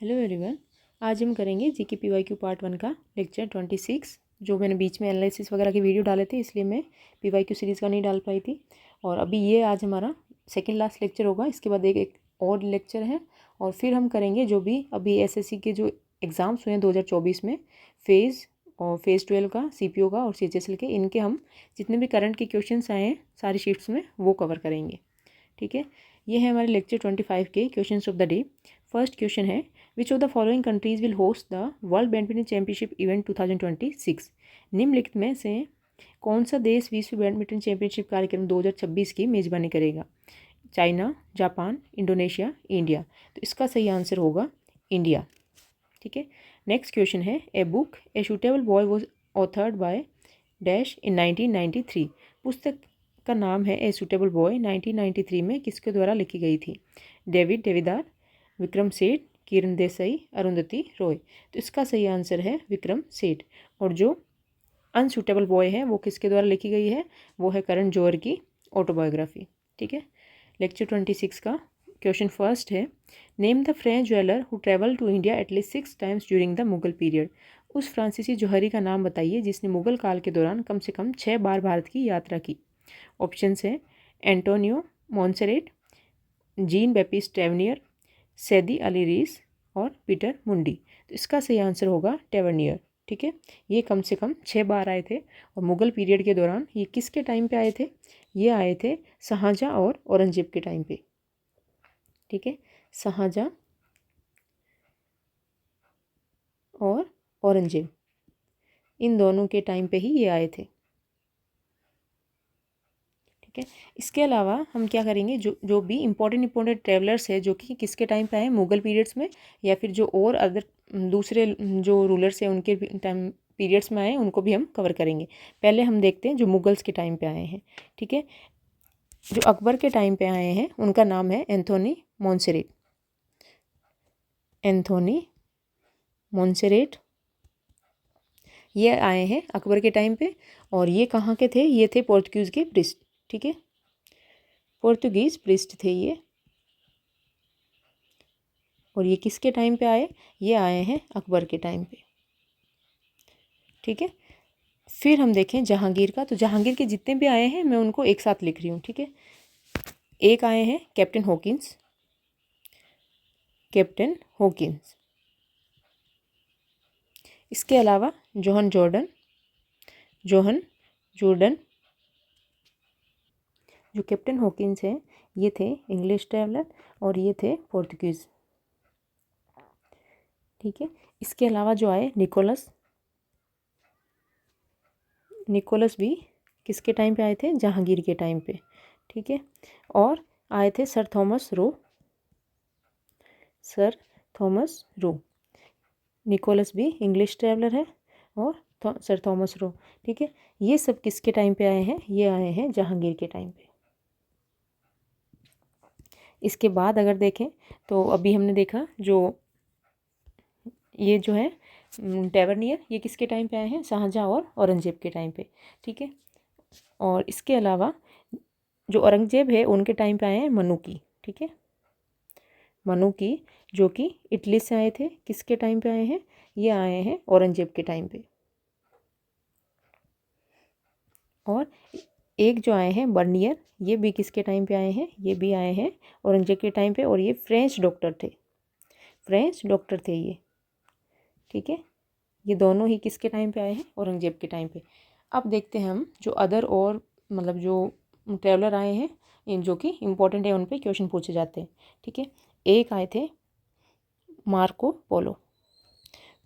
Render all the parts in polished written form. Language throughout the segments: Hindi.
Hello everyone. आज हम करेंगे जीके पीवाईक्यू पार्ट 1 का लेक्चर 26। जो मैंने बीच में एनालिसिस वगैरह के वीडियो डाले थे, इसलिए मैं पीवाईक्यू सीरीज़ का नहीं डाल पाई थी। और अभी ये आज हमारा सेकंड लास्ट लेक्चर होगा। इसके बाद एक और लेक्चर है और फिर हम करेंगे जो भी अभी एसएससी के जो एग्ज़ाम्स हुए हैं 2024 में, फेज़ 12 का, सीपीओ का और सीएचएसएल के, इनके हम जितने भी करंट के क्वेश्चंस आए हैं सारी शीट्स में वो कवर करेंगे। ठीक है, ये है हमारे लेक्चर 25 के questions of the day. First question है, which of the following countries will host the world badminton championship event 2026। निम्नलिखित में से कौन सा देश विश्व बैडमिंटन चैंपियनशिप कार्यक्रम 2026 की मेज़बानी करेगा? China, Japan, Indonesia, India. तो इसका सही आंसर होगा इंडिया। ठीक है, नेक्स्ट क्वेश्चन है, a book A suitable boy was authored by dash in 1993। पुस्तक का नाम है ए सूटेबल बॉय 1993 में किसके द्वारा लिखी गई थी? डेविड देविदार, विक्रम सेठ, किरण देसाई, अरुंधति रॉय। तो इसका सही आंसर है विक्रम सेठ। और जो अनसूटेबल बॉय है वो किसके द्वारा लिखी गई है? वो है करण जौहर की ऑटोबायोग्राफी। ठीक है, लेक्चर 26 का क्वेश्चन फर्स्ट है, name the French jeweller who travel to India at least 6 times during the Mughal period. उस फ्रांसीसी जौहरी का नाम बताइए जिसने मुगल काल के दौरान कम से कम 6 बार भारत की यात्रा की। ऑप्शंस है एंटोनियो मॉन्सेरेट, जीन बैपिस्ट टेवनियर, सैदी अली रीस और पीटर मुंडी। तो इसका सही आंसर होगा टेवनियर। ठीक है, ये कम से कम 6 बार आए थे और मुगल पीरियड के दौरान ये किसके टाइम पे आए थे? ये आए थे शाहजहाँ और औरंगजेब के टाइम पे। ठीक है, शाहजहाँ और औरंगजेब, इन दोनों के टाइम पे ही ये आए थे। ठीक है, इसके अलावा हम क्या करेंगे, जो भी इंपॉर्टेंट ट्रेवलर्स है जो कि किसके टाइम पे आए, मुगल पीरियड्स में, या फिर जो और अदर दूसरे जो रूलर्स हैं उनके टाइम पीरियड्स में आए, उनको भी हम कवर करेंगे। पहले हम देखते हैं जो मुगल्स के टाइम पे आए हैं। ठीक है, जो अकबर के टाइम पे आए हैं उनका नाम है एंथोनी मॉन्सेरेट। एंथोनी मॉन्सेरेट ये आए हैं अकबर के टाइम पे। और ये कहाँ के थे? ये थे पोर्तुगीज़ के प्रिस्ट। ठीक है, पोर्तुगीज़ प्रिस्ट थे ये। और ये किसके टाइम पे आए? ये आए हैं अकबर के टाइम पे। ठीक है, फिर हम देखें जहांगीर का। तो जहांगीर के जितने भी आए हैं मैं उनको एक साथ लिख रही हूँ। ठीक है, एक आए हैं कैप्टन हॉकिंस, कैप्टन हॉकिंस। इसके अलावा जोहन जॉर्डन, जोहन जॉर्डन। जो कैप्टन हॉकिंस हैं ये थे इंग्लिश ट्रैवलर और ये थे पोर्तुगीज़। ठीक है, इसके अलावा जो आए निकोलस, निकोलस भी किसके टाइम पे आए थे? जहांगीर के टाइम पे। ठीक है, और आए थे sir Thomas Roe, sir Thomas Roe. Nicholas भी इंग्लिश ट्रैवलर है और सर थॉमस रो। ठीक है, ये सब किसके टाइम पे आए हैं? ये आए हैं जहांगीर के टाइम पे। इसके बाद अगर देखें तो अभी हमने देखा जो ये जो है टेवरनियर, ये किसके टाइम पे आए हैं? शाहजहाँ और औरंगजेब के टाइम पे। ठीक है, और इसके अलावा जो औरंगजेब है उनके टाइम पे आए हैं मनुकी। ठीक है, मनुकी जो कि इटली से आए थे, किसके टाइम पे आए हैं? ये आए हैं औरंगजेब के टाइम पे। और एक जो आए हैं बर्नियर, ये भी किसके टाइम पे आए हैं? ये भी आए हैं औरंगजेब के टाइम पे। और ये फ्रेंच डॉक्टर थे, फ्रेंच डॉक्टर थे ये। ठीक है, ये दोनों ही किसके टाइम पे आए हैं? औरंगजेब के टाइम पे। अब देखते हैं हम जो अदर और मतलब जो ट्रैवलर आए हैं इन जो कि इम्पोर्टेंट है, उन पे क्वेश्चन पूछे जाते हैं। ठीक है, एक आए थे मार्को पोलो।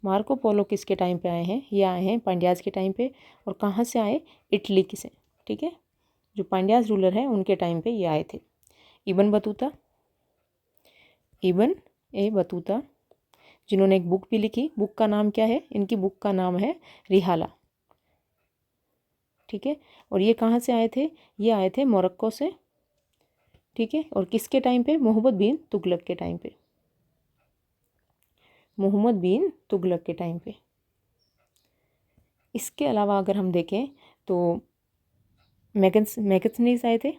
मार्को पोलो किसके टाइम पे आए हैं? ये आए हैं पांड्याज के टाइम पे। और कहाँ से आए? इटली के से। ठीक है, जो पांड्याज रूलर हैं उनके टाइम पे ये आए थे। इबन बतूता, इबन ए बतूता, जिन्होंने एक बुक भी लिखी। बुक का नाम क्या है? इनकी बुक का नाम है रिहाला। ठीक है, और ये कहाँ से आए थे? ये आए थे मोरक्को से। ठीक है, और किसके टाइम पे? मोहम्मद बिन तुगलक के टाइम पे, मोहम्मद बिन तुगलक के टाइम पे। इसके अलावा अगर हम देखें तो मैगस्थनीज आए थे।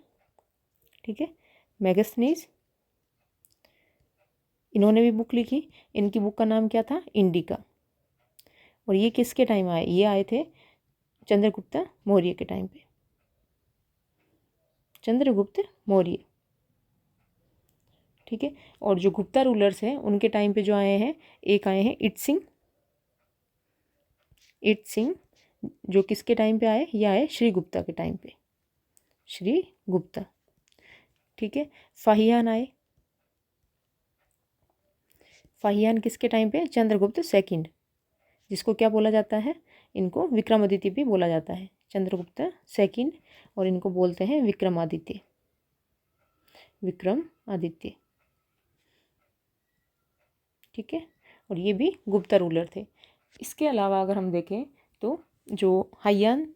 ठीक है, मैगस्थनीज, इन्होंने भी बुक लिखी। इनकी बुक का नाम क्या था? इंडिका। और ये किसके टाइम आए? ये आए थे चंद्रगुप्त मौर्य के टाइम पे, चंद्रगुप्त मौर्य। ठीक है। और जो गुप्ता रूलर्स हैं उनके टाइम पे जो आए हैं, एक आए हैं इटसिंग। इटसिंग जो किसके टाइम पे आए? ये आए श्री गुप्ता के टाइम पे, श्री गुप्ता। ठीक है। फाहियान आए। फाहियान किसके टाइम पे? चंद्रगुप्त सेकंड, जिसको क्या बोला जाता है? इनको विक्रमादित्य भी बोला जाता है, चंद्रगुप्त सेकंड। और इनको बोलते हैं विक्रमादित्य, विक्रमादित्य। ठीक है। और ये भी गुप्ता रूलर थे। इसके अलावा अगर हम देखें तो जो हय्यान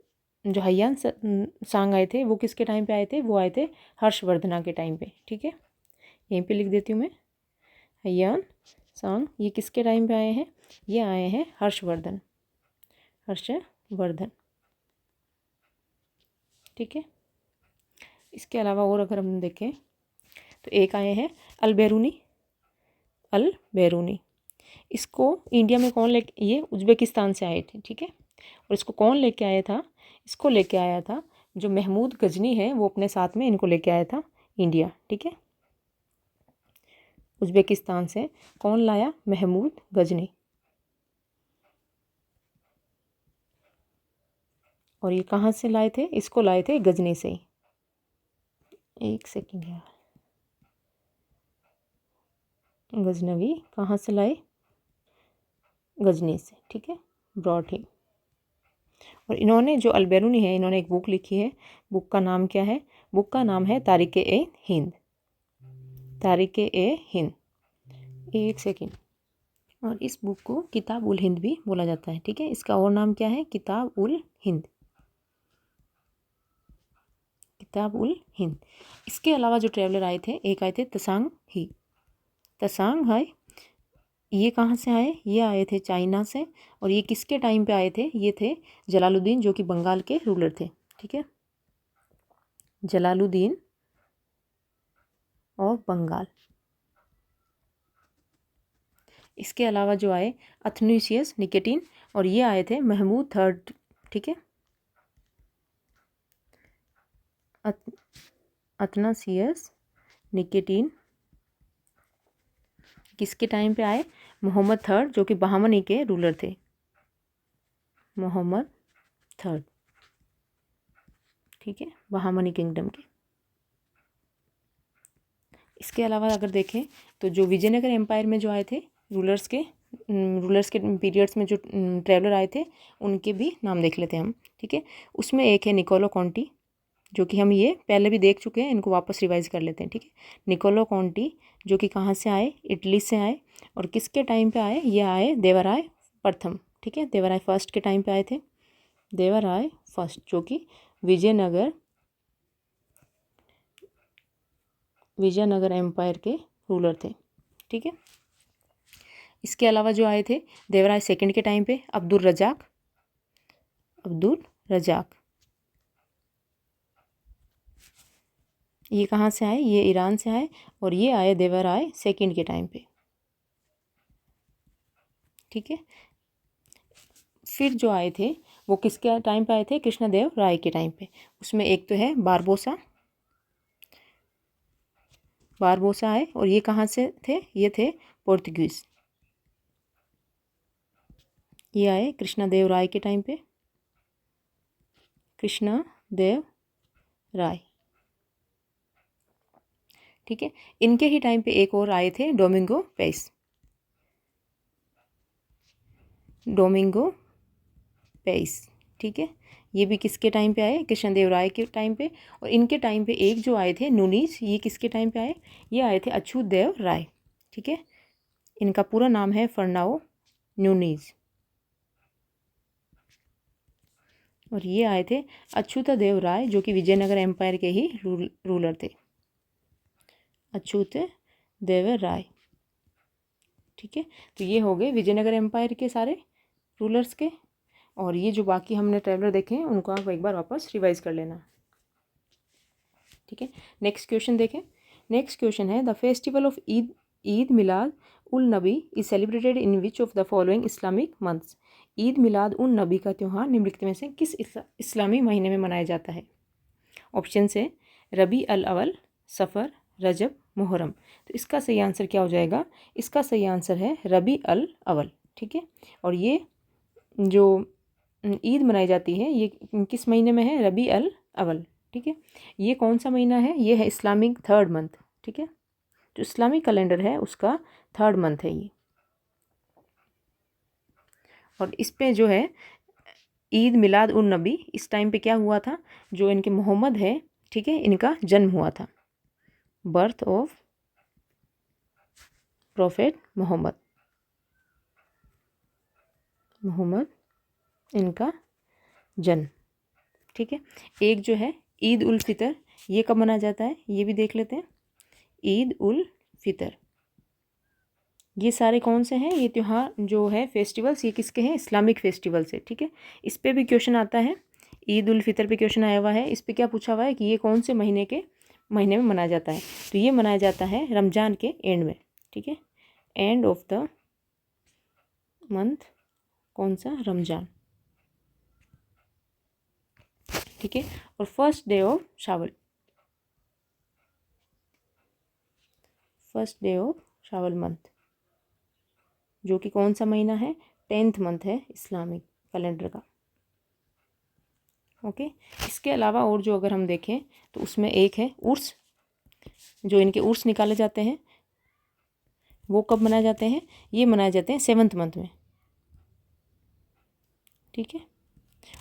सांग आए थे वो किसके टाइम पे आए थे? वो आए थे हर्षवर्धना के टाइम पे। ठीक है, यहीं पे लिख देती हूँ मैं। हय्यान सांग ये किसके टाइम पे आए हैं? ये आए हैं हर्षवर्धन, हर्षवर्धन। ठीक है। इसके अलावा और अगर हम देखें तो एक आए हैं अलबेरूनी, अलबेरूनी। इसको इंडिया में कौन लेके, ये उज्बेकिस्तान से आए थे। ठीक है। और इसको कौन लेके आया था? इसको लेके आया था जो महमूद गजनी है, वो अपने साथ में इनको लेके आया था इंडिया। ठीक है। उज्बेकिस्तान से कौन लाया? महमूद गजनी। और ये कहाँ से लाए थे? इसको लाए थे गजनी से ही। एक सेकेंड यार, गजनवी कहाँ से लाए? गजनी से। ठीक है, ब्रॉड हिम। और इन्होंने जो अलबेरूनी है, इन्होंने एक बुक लिखी है। बुक का नाम क्या है? बुक का नाम है तारिक ए हिंद, तारिक ए हिंद। एक सेकेंड। और इस बुक को किताब उल हिंद भी बोला जाता है। ठीक है, इसका और नाम क्या है? किताब उल हिंद, किताब उल हिंद। इसके अलावा जो ट्रैवलर आए थे, एक आए थे तसांग ही, तसांग हाई। ये कहाँ से आए? ये आए थे चाइना से। और ये किसके टाइम पे आए थे? ये थे जलालुद्दीन, जो कि बंगाल के रूलर थे। ठीक है, जलालुद्दीन और बंगाल। इसके अलावा जो आए अथनुसियस निकेटिन, और ये आए थे महमूद थर्ड। ठीक है, अथनासियस निकेटिन किसके टाइम पे आए? मोहम्मद थर्ड, जो कि बहामनी के रूलर थे, मोहम्मद थर्ड। ठीक है, बहामनी किंगडम के। इसके अलावा अगर देखें तो जो विजयनगर एम्पायर में जो आए थे रूलर्स के पीरियड्स में जो ट्रैवलर आए थे, उनके भी नाम देख लेते हैं हम। ठीक है, उसमें एक है निकोलो कॉन्टी, जो कि हम ये पहले भी देख चुके हैं, इनको वापस रिवाइज कर लेते हैं। ठीक है, निकोलो कॉन्टी जो कि कहाँ से आए? इटली से आए। और किसके टाइम पे आए? ये आए देवराय प्रथम। ठीक है, देवराय फर्स्ट के टाइम पे आए थे, देवराय फर्स्ट, जो कि विजयनगर एम्पायर के रूलर थे। ठीक है। इसके अलावा जो आए थे देवराय सेकंड के टाइम पे, अब्दुल रजाक, अब्दुल रजाक। ये कहाँ से आए? ये ईरान से आए। और ये आए देवराय सेकंड के टाइम पे। ठीक है। फिर जो आए थे वो किसके टाइम पे आए थे? कृष्णदेव राय के टाइम पे। उसमें एक तो है बारबोसा, बारबोसा आए। और ये कहाँ से थे? ये थे पोर्तुगीज। ये आए कृष्णदेव राय के टाइम पे, कृष्णदेव राय। ठीक है, इनके ही टाइम पे एक और आए थे डोमिंगो पेस, डोमिंगो पेस। ठीक है, ये भी किसके टाइम पे आए? कृष्णदेव राय के टाइम पे। और इनके टाइम पे एक जो आए थे नुनीज, ये किसके टाइम पे आए? ये आए थे अछूत देव राय। ठीक है, इनका पूरा नाम है फर्नाओ नुनीज। और ये आए थे अछूत देव राय, जो कि विजयनगर एम्पायर के ही रूलर थे, अछूत देव राय। ठीक है, तो ये हो गए विजयनगर एम्पायर के सारे रूलर्स के। और ये जो बाकी हमने ट्रैवलर देखे हैं उनको आप एक बार वापस रिवाइज कर लेना। ठीक है, नेक्स्ट क्वेश्चन देखें। नेक्स्ट क्वेश्चन है the festival of Eid Eid Milad ul Nabi is celebrated in which of the following Islamic months. Eid Milad un Nabi का त्यौहार निम्नलिखित में से किस इस्लामी महीने में मनाया जाता है। ऑप्शन से रबी अल अवल, सफ़र, रजब, मुहर्रम। तो इसका सही आंसर क्या हो जाएगा? इसका सही आंसर है रबी अल अवल। ठीक है, और ये जो ईद मनाई जाती है ये किस महीने में है? रबी अल अवल। ठीक है, ये कौन सा महीना है? ये है इस्लामिक थर्ड मंथ। ठीक है, जो इस्लामिक कैलेंडर है उसका थर्ड मंथ है ये। और इस पे जो है ईद मिलाद उन नबी, इस टाइम पे क्या हुआ था? जो इनके मोहम्मद है, ठीक है, इनका जन्म हुआ था। Birth of Prophet Mohammed, Mohammed इनका जन्म। ठीक है, एक जो है ईद उल फितर, ये कब मनाया जाता है ये भी देख लेते हैं। ईद उल फितर, ये सारे कौन से हैं? ये त्यौहार जो है फेस्टिवल्स, ये किसके हैं? इस्लामिक फेस्टिवल्स है। ठीक है, इस पे भी क्वेश्चन आता है। ईद उल फितर पे क्वेश्चन आया हुआ है। इस पे क्या पूछा हुआ है कि ये कौन से महीने में मनाया जाता है? तो ये मनाया जाता है रमज़ान के एंड में। ठीक है, एंड ऑफ द मंथ, कौन सा? रमज़ान। ठीक है, और first day of shovel, first day of shovel month, जो कि कौन सा महीना है? 10th मंथ है इस्लामिक कैलेंडर का। ओके, इसके अलावा और जो अगर हम देखें तो उसमें एक है उर्स, जो इनके उर्स निकाले जाते हैं वो कब मनाए जाते हैं? ये मनाए जाते हैं 7th मंथ में। ठीक है,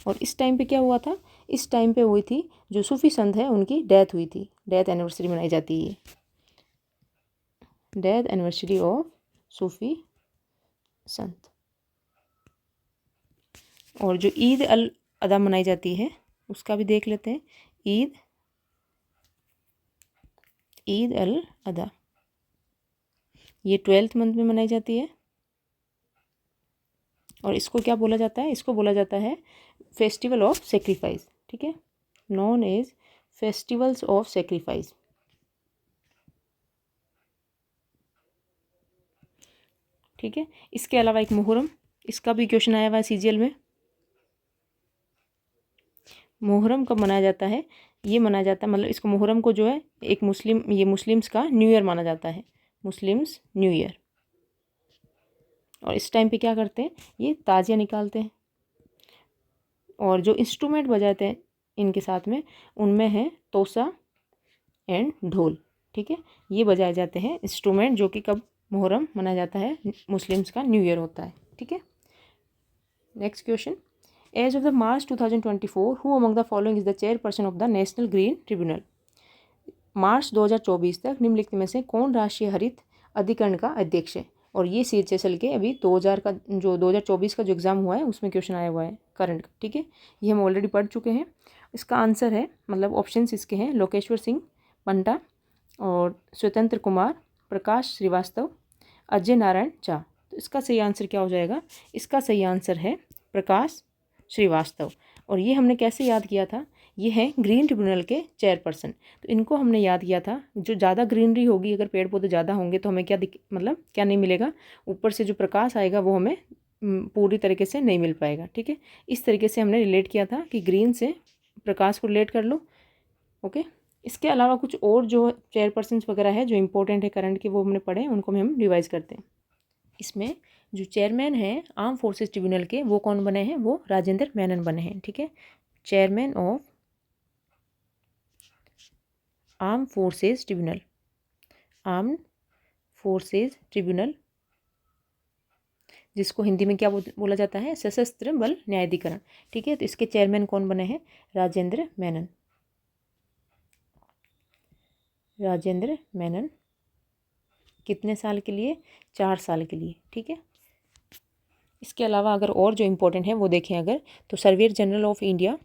और इस टाइम पे क्या हुआ था? इस टाइम पे हुई थी जो सूफी संत है उनकी डेथ हुई थी, डेथ एनिवर्सरी मनाई जाती है, डेथ एनिवर्सरी ऑफ सूफी संत। और जो ईद अल अदा मनाई जाती है उसका भी देख लेते हैं। ईद अल अदा, ये 12th मंथ में मनाई जाती है। और इसको क्या बोला जाता है? इसको बोला जाता है फेस्टिवल ऑफ सेक्रीफाइस। ठीक है, known as festivals of sacrifice. ठीक है, इसके अलावा एक मुहर्रम, इसका भी क्वेश्चन आया हुआ है सीजीएल में। मुहर्रम कब मनाया जाता है? ये मनाया जाता है, मतलब इसको मुहर्रम को जो है एक ये मुस्लिम्स का न्यू ईयर माना जाता है, मुस्लिम्स न्यू ईयर। और इस टाइम पे क्या करते हैं? ये ताजिया निकालते हैं, और जो इंस्ट्रूमेंट बजाते हैं इनके साथ में उनमें है तोसा एंड ढोल। ठीक है, ये बजाए जाते हैं इंस्ट्रूमेंट, जो कि कब मुहर्रम मनाया जाता है, मुस्लिम्स का न्यू ईयर होता है। ठीक है, next question, as of the March 2024 who among the following is the chairperson of the National Green Tribunal. मार्च 2024 तक निम्नलिखित में से कौन राष्ट्रीय हरित अधिकरण का अध्यक्ष है? और ये CHSL के अभी 2024 का जो एग्ज़ाम हुआ है उसमें क्वेश्चन आया हुआ है करंट का। ठीक है, ये हम ऑलरेडी पढ़ चुके हैं। इसका आंसर है, मतलब ऑप्शंस इसके हैं, लोकेश्वर सिंह पंटा और स्वतंत्र कुमार, प्रकाश श्रीवास्तव, अजय नारायण झा। तो इसका सही आंसर क्या हो जाएगा? इसका सही आंसर है प्रकाश श्रीवास्तव। और ये हमने कैसे याद किया था? ये हैं ग्रीन ट्रिब्यूनल के चेयरपर्सन। तो इनको हमने याद किया था, जो ज़्यादा ग्रीनरी होगी, अगर पेड़ पौधे ज़्यादा होंगे तो हमें मतलब क्या नहीं मिलेगा? ऊपर से जो प्रकाश आएगा वो हमें पूरी तरीके से नहीं मिल पाएगा। ठीक है, इस तरीके से हमने रिलेट किया था कि ग्रीन से प्रकाश को रिलेट कर लो। ओके, इसके अलावा कुछ और जो चेयरपर्सन वगैरह है जो इंपॉर्टेंट है करंट के, वो हमने पढ़े, उनको हम रिवाइज करते हैं। इसमें जो चेयरमैन है आर्म फोर्सेस ट्रिब्यूनल के, वो कौन बने हैं? वो राजेंद्र मेनन बने हैं। ठीक है, chairman of arm forces tribunal, arm forces tribunal, जिसको हिंदी में क्या बोला जाता है? सशस्त्र बल न्यायाधिकरण। ठीक है, तो इसके चेयरमैन कौन बने हैं? राजेंद्र मेनन, राजेंद्र मेनन। कितने साल के लिए? 4 साल के लिए। ठीक है, इसके अलावा अगर और जो इम्पोर्टेंट है वो देखें अगर, तो surveyor general of India,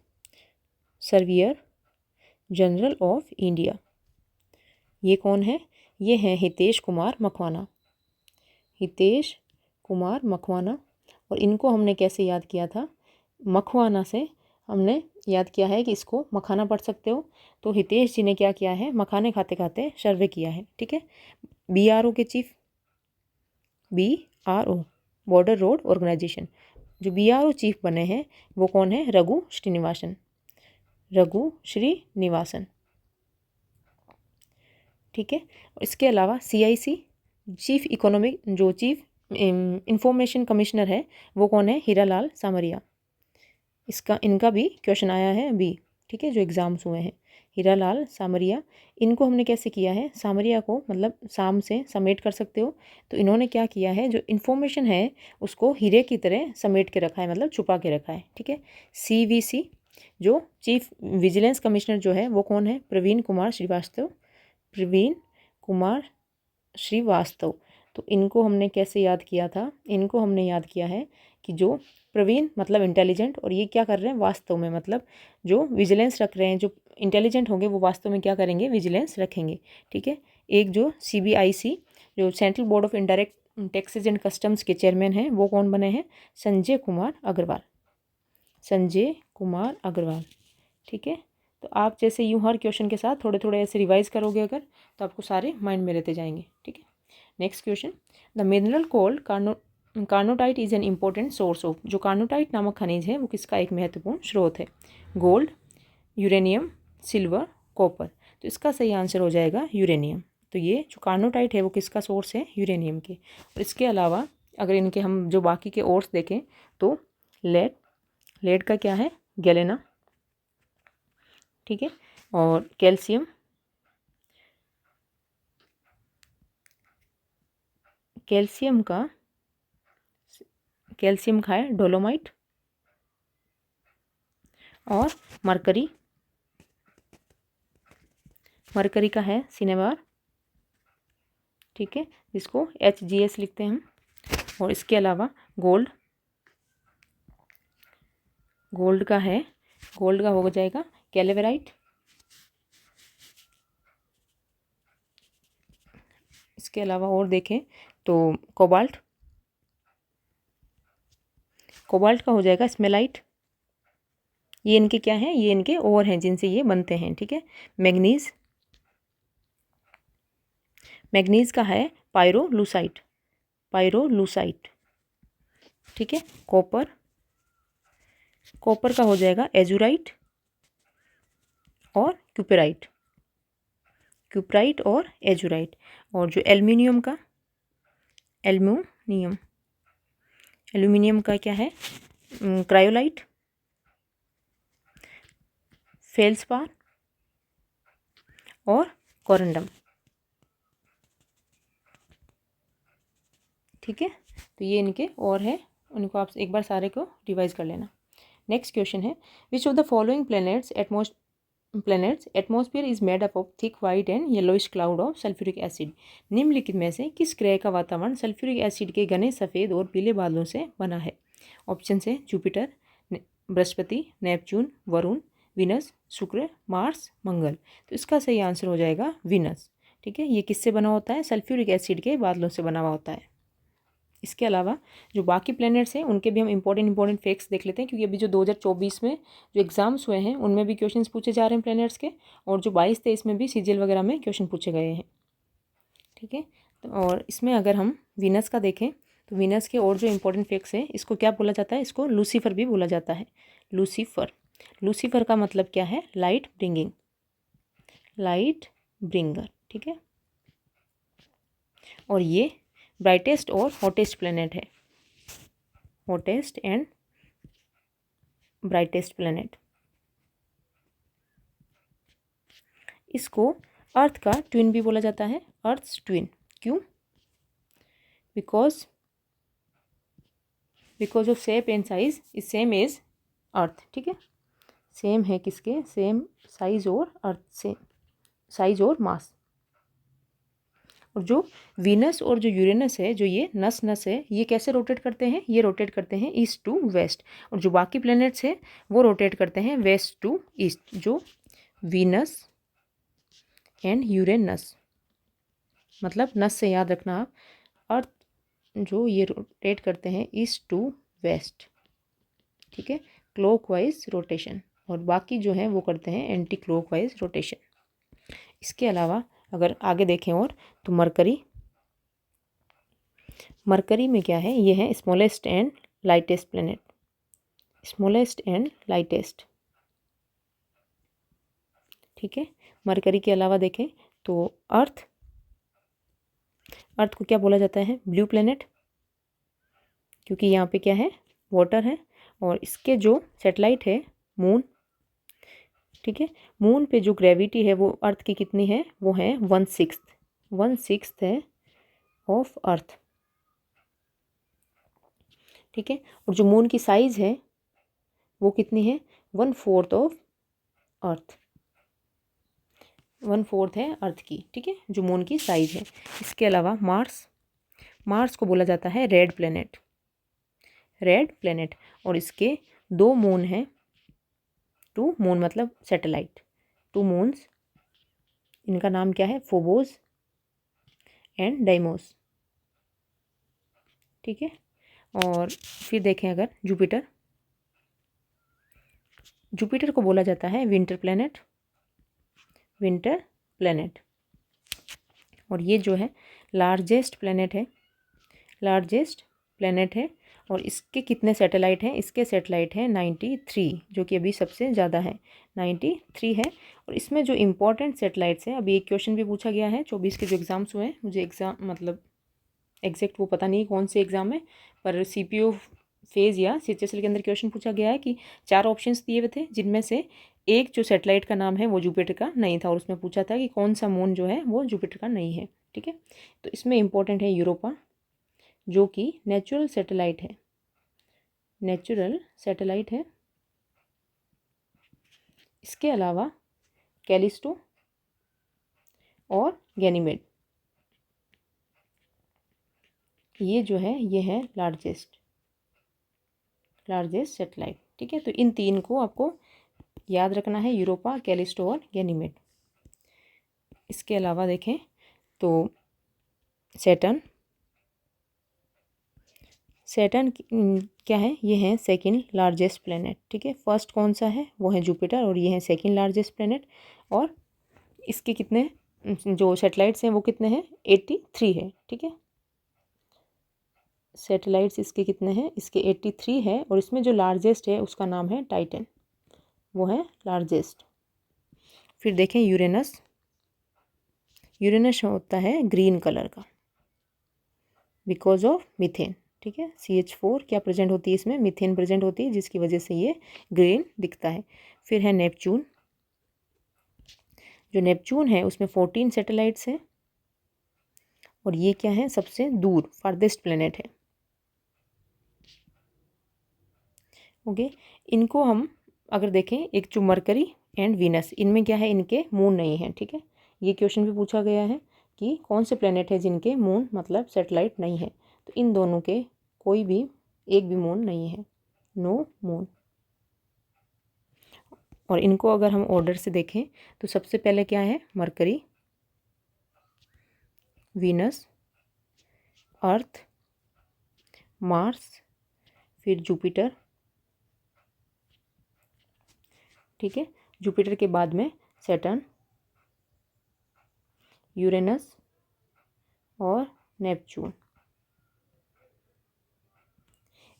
surveyor general of India, ये कौन है? ये हैं हितेश कुमार मकवाना, हितेश कुमार मकवाना। और इनको हमने कैसे याद किया था? मखवाना से हमने याद किया है कि इसको मखाना पढ़ सकते हो। तो हितेश जी ने क्या किया है? मखाने खाते खाते सर्वे किया है। ठीक है, BRO के chief BRO border road organisation. जो BRO चीफ बने हैं वो कौन है? रघु श्रीनिवासन। ठीक है। इसके अलावा CIC चीफ इकोनॉमिक जो चीफ इंफॉर्मेशन कमिश्नर है वो कौन है? हीरालाल सामरिया। इनका भी क्वेश्चन आया है अभी, ठीक है, जो एग्ज़ाम्स हुए हैं। हीरालाल सामरिया, इनको हमने कैसे किया है? सामरिया को मतलब साम से समेट कर सकते हो, तो इन्होंने क्या किया है, जो इन्फॉर्मेशन है उसको हीरे की तरह समेट के रखा है, मतलब छुपा के रखा है। ठीक है। CVC जो चीफ विजिलेंस कमिश्नर जो है वो कौन है? प्रवीण कुमार श्रीवास्तव। तो इनको हमने कैसे याद किया था? इनको हमने याद किया है कि जो प्रवीण मतलब इंटेलिजेंट, और ये क्या कर रहे हैं वास्तव में, मतलब जो विजिलेंस रख रहे हैं, जो इंटेलिजेंट होंगे वो वास्तव में क्या करेंगे? विजिलेंस रखेंगे। ठीक है। एक जो CBIC जो central board of indirect taxes and customs के चेयरमैन हैं वो कौन बने हैं? संजय कुमार अग्रवाल। ठीक है। तो आप जैसे यूँ हर क्वेश्चन के साथ थोड़े थोड़े ऐसे रिवाइज करोगे अगर, तो आपको सारे माइंड में रहते जाएंगे। ठीक है। Next question, the mineral called carnotite is an important source of. जो कार्नोटाइट नामक खनिज है वो किसका एक महत्वपूर्ण स्रोत है? Gold, uranium, silver, copper. तो इसका सही आंसर हो जाएगा यूरेनियम। तो ये जो कार्नोटाइट है वो किसका सोर्स है? यूरेनियम के। और इसके अलावा अगर इनके हम जो बाकी के ओर्स देखें तो लेड का क्या है? गैलेना। ठीक है। और कैल्शियम का है डोलोमाइट। और मरकरी का है सिनेबार। ठीक है, जिसको HGS लिखते हैं हम। और इसके अलावा गोल्ड का हो जाएगा कैलेवेराइट। इसके अलावा और देखें तो कोबाल्ट का हो जाएगा स्मेलाइट। ये इनके क्या हैं? ये इनके और हैं जिनसे ये बनते हैं। ठीक है। मैग्नीज का है पायरोलूसाइट। ठीक है। कॉपर का हो जाएगा एजुराइट और क्यूपराइट और एजुराइट। और जो एल्युमिनियम का क्या है? क्रायोलाइट, फेल्सपार और कोरंडम। ठीक है। तो ये इनके और है, उनको आप एक बार सारे को रिवाइज कर लेना। नेक्स्ट क्वेश्चन है, which of the following planets atmosphere is made up of thick white and yellowish cloud of sulphuric acid. निम्नलिखित में से किस ग्रह का वातावरण सल्फ्यूरिक एसिड के घने सफ़ेद और पीले बादलों से बना है? ऑप्शन है Jupiter, Brihaspati, Neptune, Varun, Venus, शुक्र, मार्स, मंगल। तो इसका सही आंसर हो जाएगा विनस। ठीक है। ये किससे बना होता है? सल्फ्यूरिक एसिड के बादलों से बना हुआ होता है। इसके अलावा जो बाकी प्लैनेट्स हैं उनके भी हम इंपॉर्टेंट फैक्ट्स देख लेते हैं, क्योंकि अभी जो 2024 में जो एग्जाम्स हुए हैं उनमें भी क्वेश्चंस पूछे जा रहे हैं प्लैनेट्स के, और जो 22-23 में भी CGL वगैरह में क्वेश्चन पूछे गए हैं। ठीक है। तो और इसमें अगर हम वीनस का देखें तो वीनस के और जो इंपॉर्टेंट फैक्ट्स हैं, इसको क्या बोला जाता है? इसको लूसीफर भी बोला जाता है। लूसीफर का मतलब क्या है? Light bringer. ठीक है। और ये ब्राइटेस्ट और हॉटेस्ट प्लैनेट है, हॉटेस्ट एंड ब्राइटेस्ट प्लैनेट। इसको अर्थ का ट्विन भी बोला जाता है, अर्थ्स ट्विन। क्यों? Because of shape and size is same as Earth. ठीक है। सेम है किसके? सेम साइज और अर्थ से, साइज और मास। और जो वीनस और जो यूरेनस है, जो ये नस है, ये कैसे रोटेट करते हैं? ये रोटेट करते हैं ईस्ट टू वेस्ट। और जो बाकी प्लैनेट्स हैं वो रोटेट करते हैं वेस्ट टू ईस्ट। जो वीनस एंड यूरेनस, मतलब नस से याद रखना आप, अर्थ जो ये रोटेट करते हैं ईस्ट टू वेस्ट। ठीक है, क्लॉकवाइज रोटेशन। और बाकी जो है वो करते हैं एंटी क्लॉकवाइज रोटेशन। इसके अलावा अगर आगे देखें और तो मरकरी मरकरी में क्या है, ये है smallest and lightest planet, smallest and lightest. ठीक है, मरकरी के अलावा देखें तो अर्थ, अर्थ को क्या बोला जाता है, ब्लू प्लेनेट, क्योंकि यहाँ पे क्या है, वाटर है। और इसके जो सैटेलाइट है मून, ठीक है, मून पे जो ग्रेविटी है वो अर्थ की कितनी है, वो है 1/6 है ऑफ अर्थ। ठीक है, और जो मून की साइज़ है वो कितनी है, 1/4 ऑफ अर्थ, 1/4 है अर्थ की। ठीक है, जो मून की साइज़ है। इसके अलावा मार्स, मार्स को बोला जाता है रेड प्लेनेट, रेड प्लेनेट। और इसके 2 मून हैं, 2 मून मतलब सैटेलाइट, 2 मून्स। इनका नाम क्या है, फोबोस एंड डाइमोस। ठीक है, और फिर देखें अगर जुपिटर, जुपिटर को बोला जाता है विंटर प्लेनेट, विंटर प्लेनेट। और ये जो है लार्जेस्ट प्लेनेट है, लार्जेस्ट प्लेनेट है। और इसके कितने सैटेलाइट हैं, इसके सैटेलाइट हैं 93, जो कि अभी सबसे ज़्यादा है, 93 है। और इसमें जो इम्पोर्टेंट सैटेलाइट्स हैं, अभी एक क्वेश्चन भी पूछा गया है 24 के जो एग्ज़ाम्स हुए हैं, मुझे एग्ज़ाम मतलब एग्जैक्ट वो पता नहीं कौन से एग्ज़ाम में, पर CPO फेज़ या CHSL के अंदर क्वेश्चन पूछा गया है कि 4 ऑप्शंस दिए हुए थे, जिनमें से एक जो सैटेलाइट का नाम है वो जुपिटर का नहीं था, और उसमें पूछा था कि कौन सा मून जो है वो जुपिटर का नहीं है। ठीक है, तो इसमें इंपॉर्टेंट है यूरोपा, जो कि नेचुरल सैटेलाइट है, नेचुरल सैटेलाइट है। इसके अलावा कैलिस्टो और गैनीमेड, ये जो है ये है लार्जेस्ट सैटेलाइट। ठीक है, तो इन 3 को आपको याद रखना है, यूरोपा, कैलिस्टो और गैनीमेड। इसके अलावा देखें तो सैटर्न, सैटर्न क्या है, ये है सेकंड लार्जेस्ट प्लेनेट। ठीक है, फर्स्ट कौन सा है, वो है जुपिटर, और ये है सेकंड लार्जेस्ट प्लेनेट। और इसके कितने जो सैटेलाइट्स हैं वो कितने हैं, 83 है। ठीक है, सैटेलाइट्स इसके कितने हैं, इसके 83 है। और इसमें जो लार्जेस्ट है उसका नाम है टाइटन, वो है लार्जेस्ट। फिर देखें यूरेनस, यूरेनस होता है ग्रीन कलर का बिकॉज ऑफ मीथेन। ठीक है, CH4 क्या प्रेजेंट होती है इसमें, मीथेन प्रेजेंट होती है, जिसकी वजह से ये ग्रीन दिखता है। फिर है नेपच्यून, जो नेपच्यून है उसमें 14 सैटेलाइट्स हैं, और ये क्या है, सबसे दूर फारदेस्ट प्लेनेट है। ओके, इनको हम अगर देखें, एक जो मरकरी एंड वीनस, इनमें क्या है, इनके मून नहीं है। ठीक है, ये क्वेश्चन भी पूछा गया है कि कौन से प्लेनेट है जिनके मून मतलब सैटेलाइट नहीं है, तो इन दोनों के कोई भी एक भी मून नहीं है, नो मून। और इनको अगर हम ऑर्डर से देखें तो सबसे पहले क्या है, मरकरी, वीनस, अर्थ, मार्स, फिर जुपिटर। ठीक है, जुपिटर के बाद में सैटर्न, यूरेनस और नेपच्यून।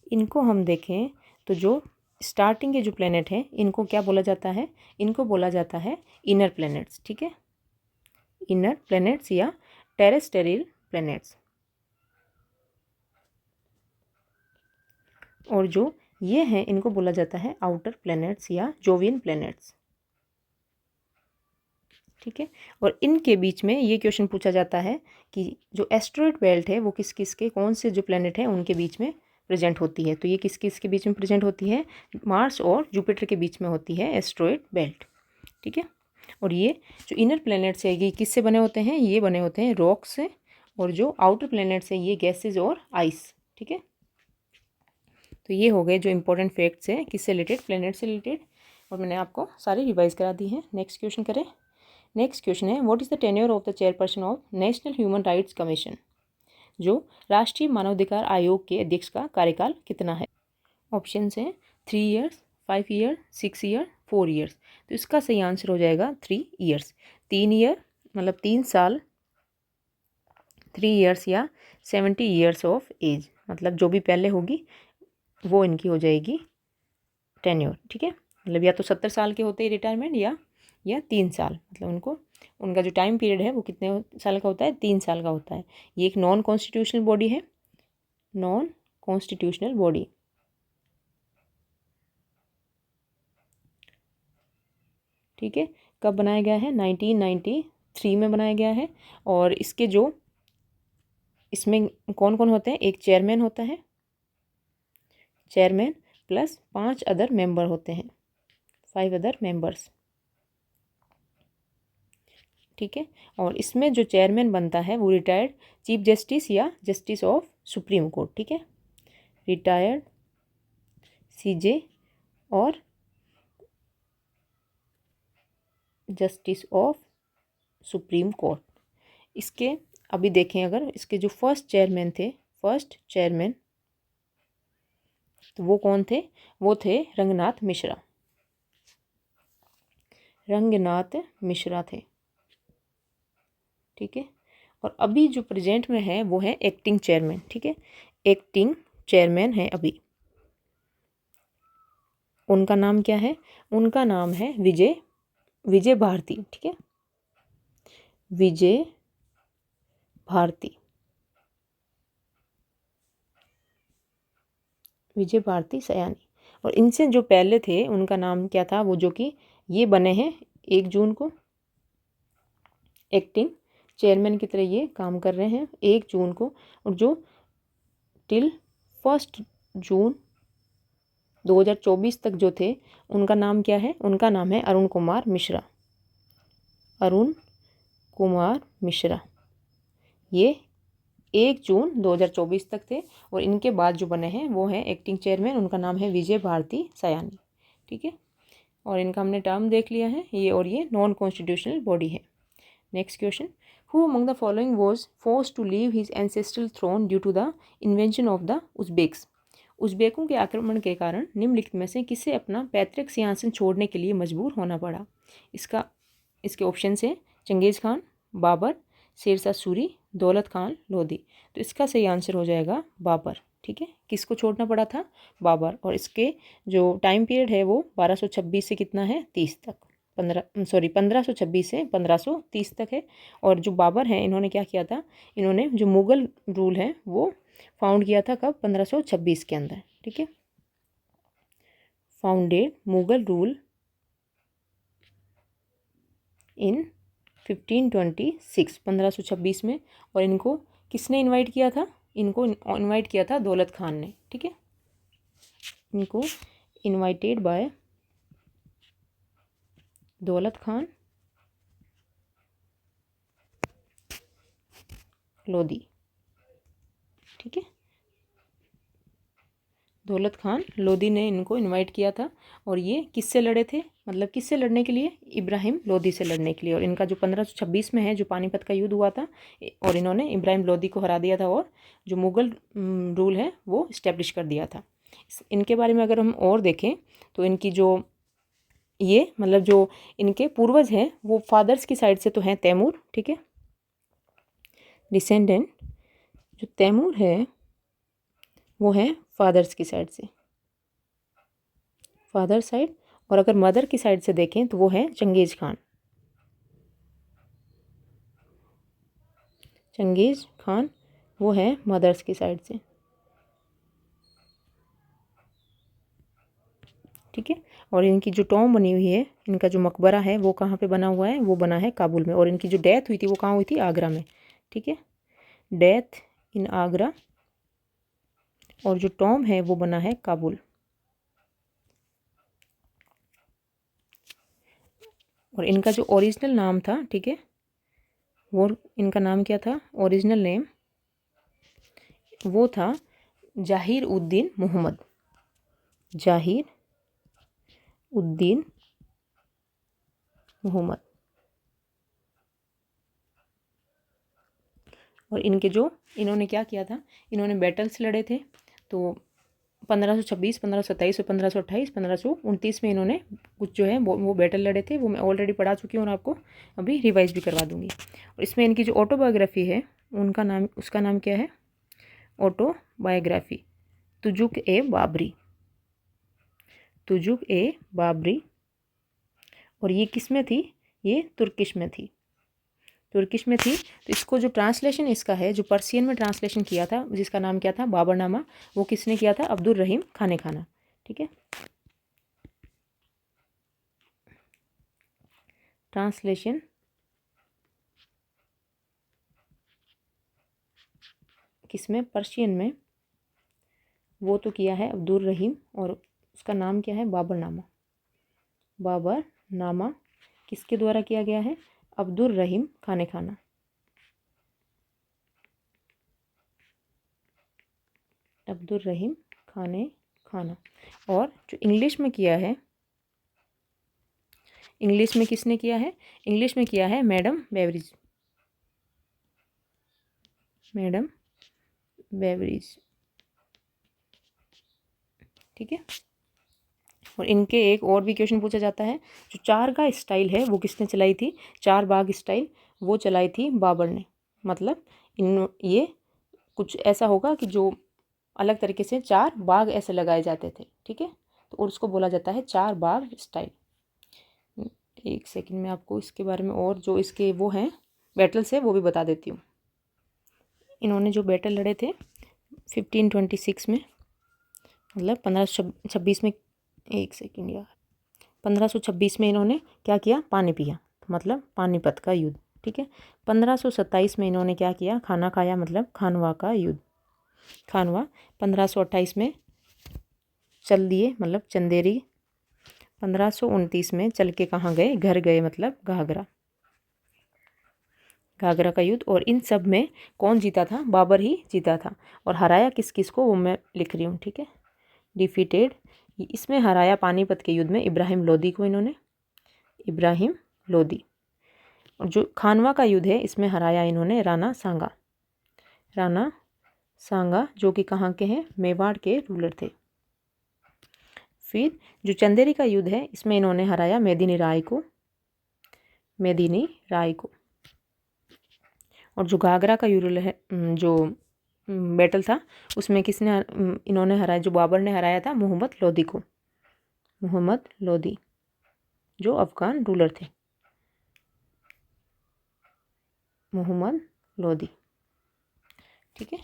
इनको हम देखें तो जो स्टार्टिंग के जो प्लेनेट हैं इनको क्या बोला जाता है, इनको बोला जाता है इनर प्लैनेट्स। ठीक है, इनर प्लैनेट्स या टेरेस्टेरियल प्लैनेट्स। और जो ये हैं इनको बोला जाता है आउटर प्लैनेट्स या जोवियन प्लैनेट्स। ठीक है, और इनके बीच में ये क्वेश्चन पूछा जाता है कि जो एस्ट्रॉयड बेल्ट है वो किस किस के, कौन से जो प्लैनेट है उनके बीच में प्रेजेंट होती है। तो ये किस किस के बीच में प्रेजेंट होती है, मार्स और जुपिटर के बीच में होती है एस्ट्रॉयड बेल्ट। ठीक है, और ये जो इनर प्लैनेट्स है ये किससे बने होते हैं, ये बने होते हैं रॉक से, और जो आउटर प्लैनेट्स है ये गैसेज और आइस। ठीक है, तो ये हो गए जो इंपॉर्टेंट फैक्ट्स हैं किससे रिलेटेड, प्लैनेट से रिलेटेड, और मैंने आपको सारे रिवाइज करा दी हैं। नेक्स्ट क्वेश्चन करें। नेक्स्ट क्वेश्चन है, what is the tenure of the chairperson of national human rights commission, जो राष्ट्रीय मानवाधिकार आयोग के अध्यक्ष का कार्यकाल कितना है। ऑप्शन हैं 3 ईयर्स, 5 ईयर, 6 ईयर, 4 ईयर्स। तो इसका सही आंसर हो जाएगा 3 ईयर्स, 3 ईयर मतलब 3 साल, 3 ईयर्स या 70 ईयर्स ऑफ एज, मतलब जो भी पहले होगी वो इनकी हो जाएगी टेन्योर, ठीक है। मतलब या तो 70 साल के होते ही रिटायरमेंट या 3 साल, मतलब उनका जो टाइम पीरियड है वो कितने साल का होता है, 3 साल का होता है। ये एक नॉन कॉन्स्टिट्यूशनल बॉडी है, नॉन कॉन्स्टिट्यूशनल बॉडी, ठीक है। कब बनाया गया है, 1993 में बनाया गया है। और इसके जो इसमें कौन कौन होते हैं, एक चेयरमैन होता है, चेयरमैन प्लस 5 अदर मेंबर होते हैं, 5 अदर मेंबर्स, ठीक है। और इसमें जो चेयरमैन बनता है वो रिटायर्ड चीफ जस्टिस या जस्टिस ऑफ सुप्रीम कोर्ट, ठीक है, रिटायर्ड सीजे और जस्टिस ऑफ सुप्रीम कोर्ट। इसके अभी देखें अगर इसके जो फर्स्ट चेयरमैन थे, फर्स्ट चेयरमैन, तो वो कौन थे, वो थे रंगनाथ मिश्रा, रंगनाथ मिश्रा थे, ठीक है। और अभी जो प्रेजेंट में है वो है एक्टिंग चेयरमैन, ठीक है, एक्टिंग चेयरमैन है अभी। उनका नाम क्या है, उनका नाम है विजय भारती, ठीक है, विजय भारती, विजय भारती सयानी। और इनसे जो पहले थे उनका नाम क्या था, वो जो कि ये बने हैं 1 जून को, एक्टिंग चेयरमैन की तरह ये काम कर रहे हैं 1 जून को। और जो टिल 1 जून 2024 तक जो थे उनका नाम क्या है, उनका नाम है अरुण कुमार मिश्रा, अरुण कुमार मिश्रा। ये 1 जून 2024 तक थे। और इनके बाद जो बने हैं वो हैं एक्टिंग चेयरमैन, उनका नाम है विजय भारती सयानी, ठीक है। और इनका हमने टर्म देख लिया है ये, और ये नॉन कॉन्स्टिट्यूशनल बॉडी है। Next question, who among the following was force to leave his ancestral throne due to the invention of the Uzbeks. उज़्बेकों के आक्रमण के कारण निम्नलिखित में से किसे अपना पैतृक सिंहासन छोड़ने के लिए मजबूर होना पड़ा। इसके ऑप्शन है चंगेज़ खान, बाबर, शेरशाह सूरी, दौलत खान लोधी। तो इसका सही आंसर हो जाएगा बाबर, ठीक है। किसको छोड़ना पड़ा था, बाबर। और इसके जो टाइम पीरियड है वो 1226 से कितना है, 30 तक, 1526 से 1530 तक है। और जो बाबर हैं इन्होंने क्या किया था, इन्होंने जो मुग़ल रूल है वो फाउंड किया था कब, 1526 के अंदर, ठीक है, फाउंडेड मुग़ल रूल इन 1526, 1526 में। और इनको किसने इनवाइट किया था, इनको इनवाइट किया था दौलत खान ने, ठीक है, इनको इनवाइटेड बाय दौलत खान लोधी, ठीक है, दौलत खान लोधी ने इनको इनवाइट किया था। और ये किससे लड़े थे, मतलब किससे लड़ने के लिए, इब्राहिम लोधी से लड़ने के लिए। और इनका जो 1526 में है जो पानीपत का युद्ध हुआ था, और इन्होंने इब्राहिम लोधी को हरा दिया था और जो मुग़ल रूल है वो इस्टेब्लिश कर दिया था। इनके बारे में अगर हम और देखें तो इनकी जो ये मतलब जो इनके पूर्वज हैं वो फादर्स की साइड से तो हैं तैमूर, ठीक है, डिसेंडेंट जो तैमूर है वो है फादर्स की साइड से, फादर साइड। और अगर मदर की साइड से देखें तो वो है चंगेज़ खान, चंगेज़ खान वो है मदर्स की साइड से, ठीक है। और इनकी जो टॉम बनी हुई है, इनका जो मकबरा है वो कहाँ पे बना हुआ है, वो बना है काबुल में। और इनकी जो डेथ हुई थी वो कहाँ हुई थी, आगरा में, ठीक है, डेथ इन आगरा। और जो टॉम है वो बना है काबुल। और इनका जो ओरिजिनल नाम था, ठीक है, वो इनका नाम क्या था, ओरिजिनल नेम वो था जाहिर उद्दीन मोहम्मद, जाहिर उद्दीन मोहम्मद। और इनके जो इन्होंने क्या किया था, इन्होंने बैटल्स लड़े थे। तो 1526, 1527 और 1528, 1529 में इन्होंने कुछ जो है वो बैटल लड़े थे। वो मैं ऑलरेडी पढ़ा चुकी हूँ और आपको अभी रिवाइज भी करवा दूँगी। और इसमें इनकी जो ऑटोबायोग्राफी है उसका नाम क्या है? ऑटोबायोग्राफी तुजुक ए बाबरी। तुजुक ए बाबरी। और ये किस में थी? ये तुर्किश में थी। तुर्किश में थी। तो इसको जो ट्रांसलेशन इसका है, जो पर्शियन में ट्रांसलेशन किया था, जिसका नाम क्या था? बाबरनामा। वो किसने किया था? अब्दुल रहीम खाने खाना। ठीक है, ट्रांसलेशन किसमें? पर्शियन में। वो तो किया है अब्दुल रहीम, और उसका नाम क्या है? बाबरनामा। बाबरनामा किसके द्वारा किया गया है? अब्दुल रहीम खाने खाना। अब्दुल रहीम खाने खाना। और जो इंग्लिश में किया है, इंग्लिश में किसने किया है? इंग्लिश में किया है मैडम बेवरिज। Madam Beveridge. ठीक है। और इनके एक और भी क्वेश्चन पूछा जाता है, जो चार का स्टाइल है वो किसने चलाई थी? चार बाग स्टाइल वो चलाई थी बाबर ने। मतलब ये कुछ ऐसा होगा कि जो अलग तरीके से चार बाग ऐसे लगाए जाते थे। ठीक है, तो और उसको बोला जाता है चार बाग स्टाइल। एक सेकंड में आपको इसके बारे में और जो इसके वो हैं बैटल्स है वो भी बता देती हूँ। इन्होंने जो बैटल लड़े थे 1526 में, मतलब 1526 में, एक सेकंड यार, 1526 में इन्होंने क्या किया? पानी पिया, मतलब पानीपत का युद्ध। ठीक है। 1527 में इन्होंने क्या किया? खाना खाया, मतलब खानवा का युद्ध। खानवा। 1528 में चल दिए, मतलब चंदेरी। 1529 में चल के कहाँ गए? घर गए, मतलब घाघरा। घाघरा का युद्ध। और इन सब में कौन जीता था? बाबर ही जीता था। और हराया किस किस को वो मैं लिख रही हूँ। ठीक है, डिफीटेड। इसमें हराया पानीपत के युद्ध में इब्राहिम लोदी को इन्होंने। इब्राहिम लोदी। और जो खानवा का युद्ध है इसमें हराया इन्होंने राणा सांगा। राणा सांगा जो कि कहाँ के हैं? मेवाड़ के रूलर थे। फिर जो चंदेरी का युद्ध है इसमें इन्होंने हराया मेदिनी राय को। मेदिनी राय को। और जो घाघरा का युद्ध है, जो बैटल था, उसमें किसने इन्होंने हराया? जो बाबर ने हराया था मोहम्मद लोदी को। मोहम्मद लोदी जो अफगान रूलर थे। मोहम्मद लोदी। ठीक है।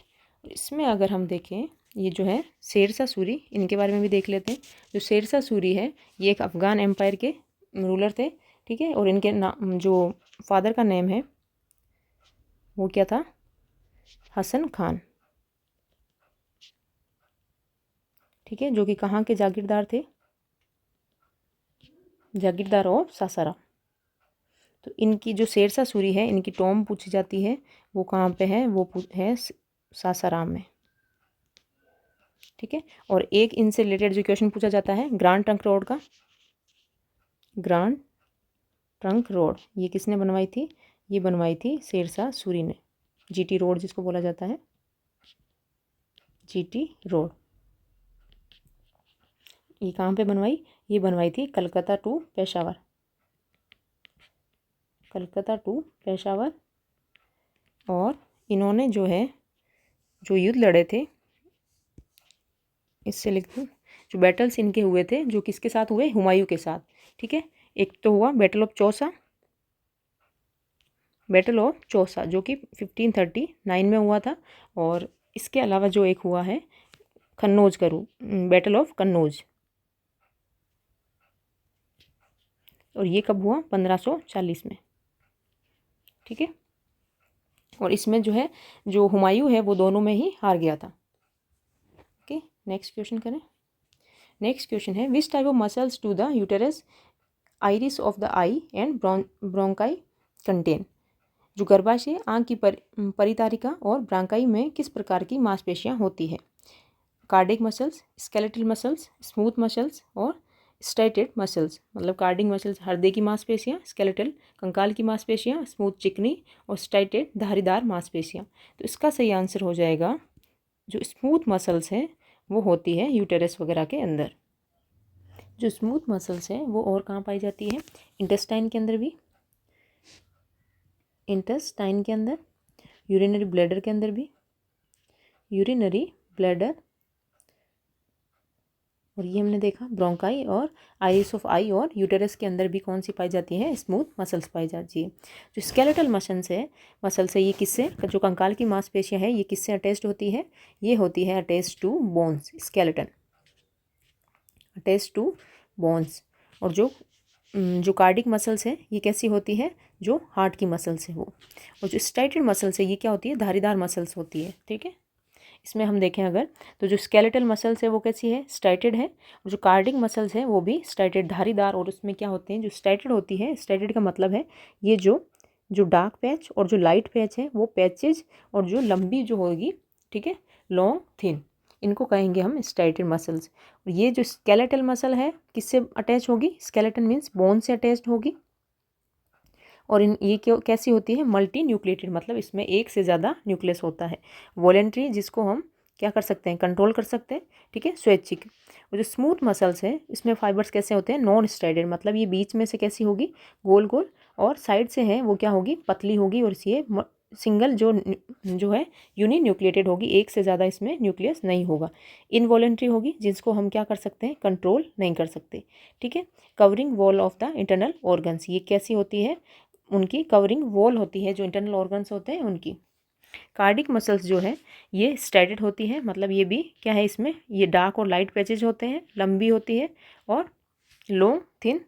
इसमें अगर हम देखें, ये जो है शेरशाह सूरी, इनके बारे में भी देख लेते हैं। जो शेरशाह सूरी है ये एक अफगान एम्पायर के रूलर थे। ठीक है। और इनके नाम, जो फादर का नेम है वो क्या था? हसन खान। ठीक है, जो कि कहाँ के जागीरदार थे? जागीरदार ऑफ सासाराम। तो इनकी जो शेरशाह सूरी है, इनकी टॉम पूछी जाती है, वो कहाँ पे है? वो है सासाराम में। ठीक है। और एक इनसे रिलेटेड जो क्वेश्चन पूछा जाता है ग्रांड ट्रंक रोड का। ग्रांड ट्रंक रोड ये किसने बनवाई थी? ये बनवाई थी शेरशाह सूरी ने। जीटी रोड जिसको बोला जाता है, जीटी रोड। ये कहाँ पे बनवाई? ये बनवाई थी कलकत्ता टू पेशावर। कलकत्ता टू पेशावर। और इन्होंने जो है जो युद्ध लड़े थे, इससे लिख दूँ, जो बैटल्स इनके हुए थे, जो किसके साथ हुए? हुमायूं के साथ। ठीक है। एक तो हुआ battle of Chausa. Battle of Chausa जो कि 1539 में हुआ था। और इसके अलावा जो एक हुआ है कन्नौज का बैटल ऑफ कन्नौज। और ये कब हुआ? 1540 में। ठीक है। और इसमें जो है जो हुमायूं है वो दोनों में ही हार गया था। ओके, नेक्स्ट क्वेश्चन करें। नेक्स्ट क्वेश्चन है which type of muscles to the uterus, iris of the eye and bronchi contain. जो गर्भाशय, आंख की परितारिका और ब्रांकाई में किस प्रकार की मांसपेशियां होती है? Cardiac muscles, skeletal muscles, smooth muscles और स्ट्राइटेड मसल्स। मतलब कार्डिक मसल्स हृदय की मांसपेशियां, स्केलेटल कंकाल की मांसपेशियां, स्मूथ चिकनी और स्ट्राइटेड धारीदार मांसपेशियां। तो इसका सही आंसर हो जाएगा जो स्मूथ मसल्स हैं वो होती है यूटेरस वगैरह के अंदर। जो स्मूथ मसल्स हैं वो और कहाँ पाई जाती है? इंटेस्टाइन के अंदर भी, इंटेस्टाइन के अंदर, यूरिनरी ब्लैडर के अंदर भी, यूरिनरी ब्लैडर, और ये हमने देखा ब्रोंकाई और आइरिस ऑफ आई और यूटेरस के अंदर भी कौन सी पाई जाती है? स्मूथ मसल्स पाई जाती है। जो स्केलेटल मसल्स है ये किससे, जो कंकाल की मांसपेशियां है ये किससे अटैच्ड होती है? ये होती है attached to bones, skeleton attached to bones. और जो कार्डिक मसल्स है ये कैसी होती है? जो हार्ट की मसल्स है वो। और जो स्ट्राइटेड मसल्स है ये क्या होती है? धारीदार मसल्स होती है। ठीक है, इसमें हम देखें अगर तो जो स्केलेटल मसल्स है वो कैसी है? स्ट्राइटेड है। और जो कार्डिक मसल्स है वो भी स्ट्राइटेड, धारीदार। और उसमें क्या होते हैं? जो स्ट्राइटेड होती है, स्ट्राइटेड का मतलब है ये जो डार्क पैच और जो लाइट पैच है वो पैचेज, और जो लंबी जो होगी, ठीक है, लॉन्ग थिन, इनको कहेंगे हम स्ट्राइटेड मसल्स। और ये जो स्केलेटल मसल है किससे अटैच होगी? स्केलेटन मीन्स बोन से अटैच्ड होगी। और ये क्यों कैसी होती है? मल्टी न्यूक्लिएटेड, मतलब इसमें एक से ज़्यादा न्यूक्लियस होता है। वॉलेंट्री, जिसको हम क्या कर सकते हैं? कंट्रोल कर सकते हैं। ठीक है, स्वैच्छिक। और जो स्मूथ मसल्स है इसमें फाइबर्स कैसे होते हैं? नॉन स्ट्राइडेड, मतलब ये बीच में से कैसी होगी? गोल गोल, और साइड से है वो क्या होगी? पतली होगी। और ये सिंगल जो है यूनि न्यूक्लिएटेड होगी, एक से ज़्यादा इसमें न्यूक्लियस नहीं होगा। इनवॉलेंट्री होगी, जिसको हम क्या कर सकते हैं? कंट्रोल नहीं कर सकते। ठीक है, covering wall of the internal organs, ये कैसी होती है? उनकी कवरिंग वॉल होती है, जो इंटरनल ऑर्गन्स होते हैं उनकी। कार्डिक मसल्स जो है ये स्ट्राइटेड होती है, मतलब ये भी क्या है? इसमें ये डार्क और लाइट पैचेज होते हैं, लंबी होती है और लॉन्ग थिन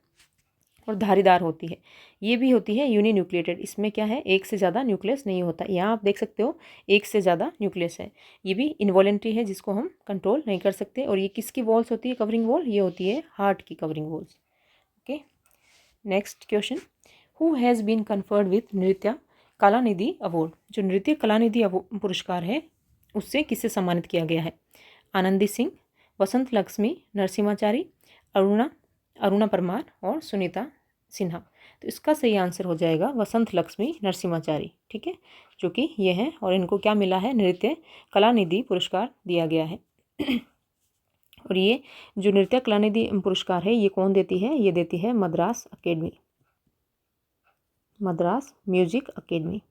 और धारीदार होती है। ये भी होती है यूनि न्यूक्लिएटेड, इसमें क्या है? एक से ज़्यादा न्यूक्लियस नहीं होता। यहाँ आप देख सकते हो एक से ज़्यादा न्यूक्लियस है। ये भी इनवॉलेंट्री है, जिसको हम कंट्रोल नहीं कर सकते। और ये किसकी वॉल्स होती है? कवरिंग वॉल, ये होती है हार्ट की covering walls. Okay, next question, who has been conferred with Nritya Kalanidhi award? जो नृत्य कलानिधि पुरस्कार है उससे किसे सम्मानित किया गया है? आनंदी सिंह, वसंत लक्ष्मी नरसिम्हाचारी, अरुणा परमार और सुनीता सिन्हा। तो इसका सही आंसर हो जाएगा वसंत लक्ष्मी नरसिम्हाचारी। ठीक है, जो कि ये हैं, और इनको क्या मिला है? नृत्य कलानिधि पुरस्कार दिया गया है। और ये जो नृत्य कलानिधि पुरस्कार है ये कौन देती है? ये देती है Madras academy, Madras music academy.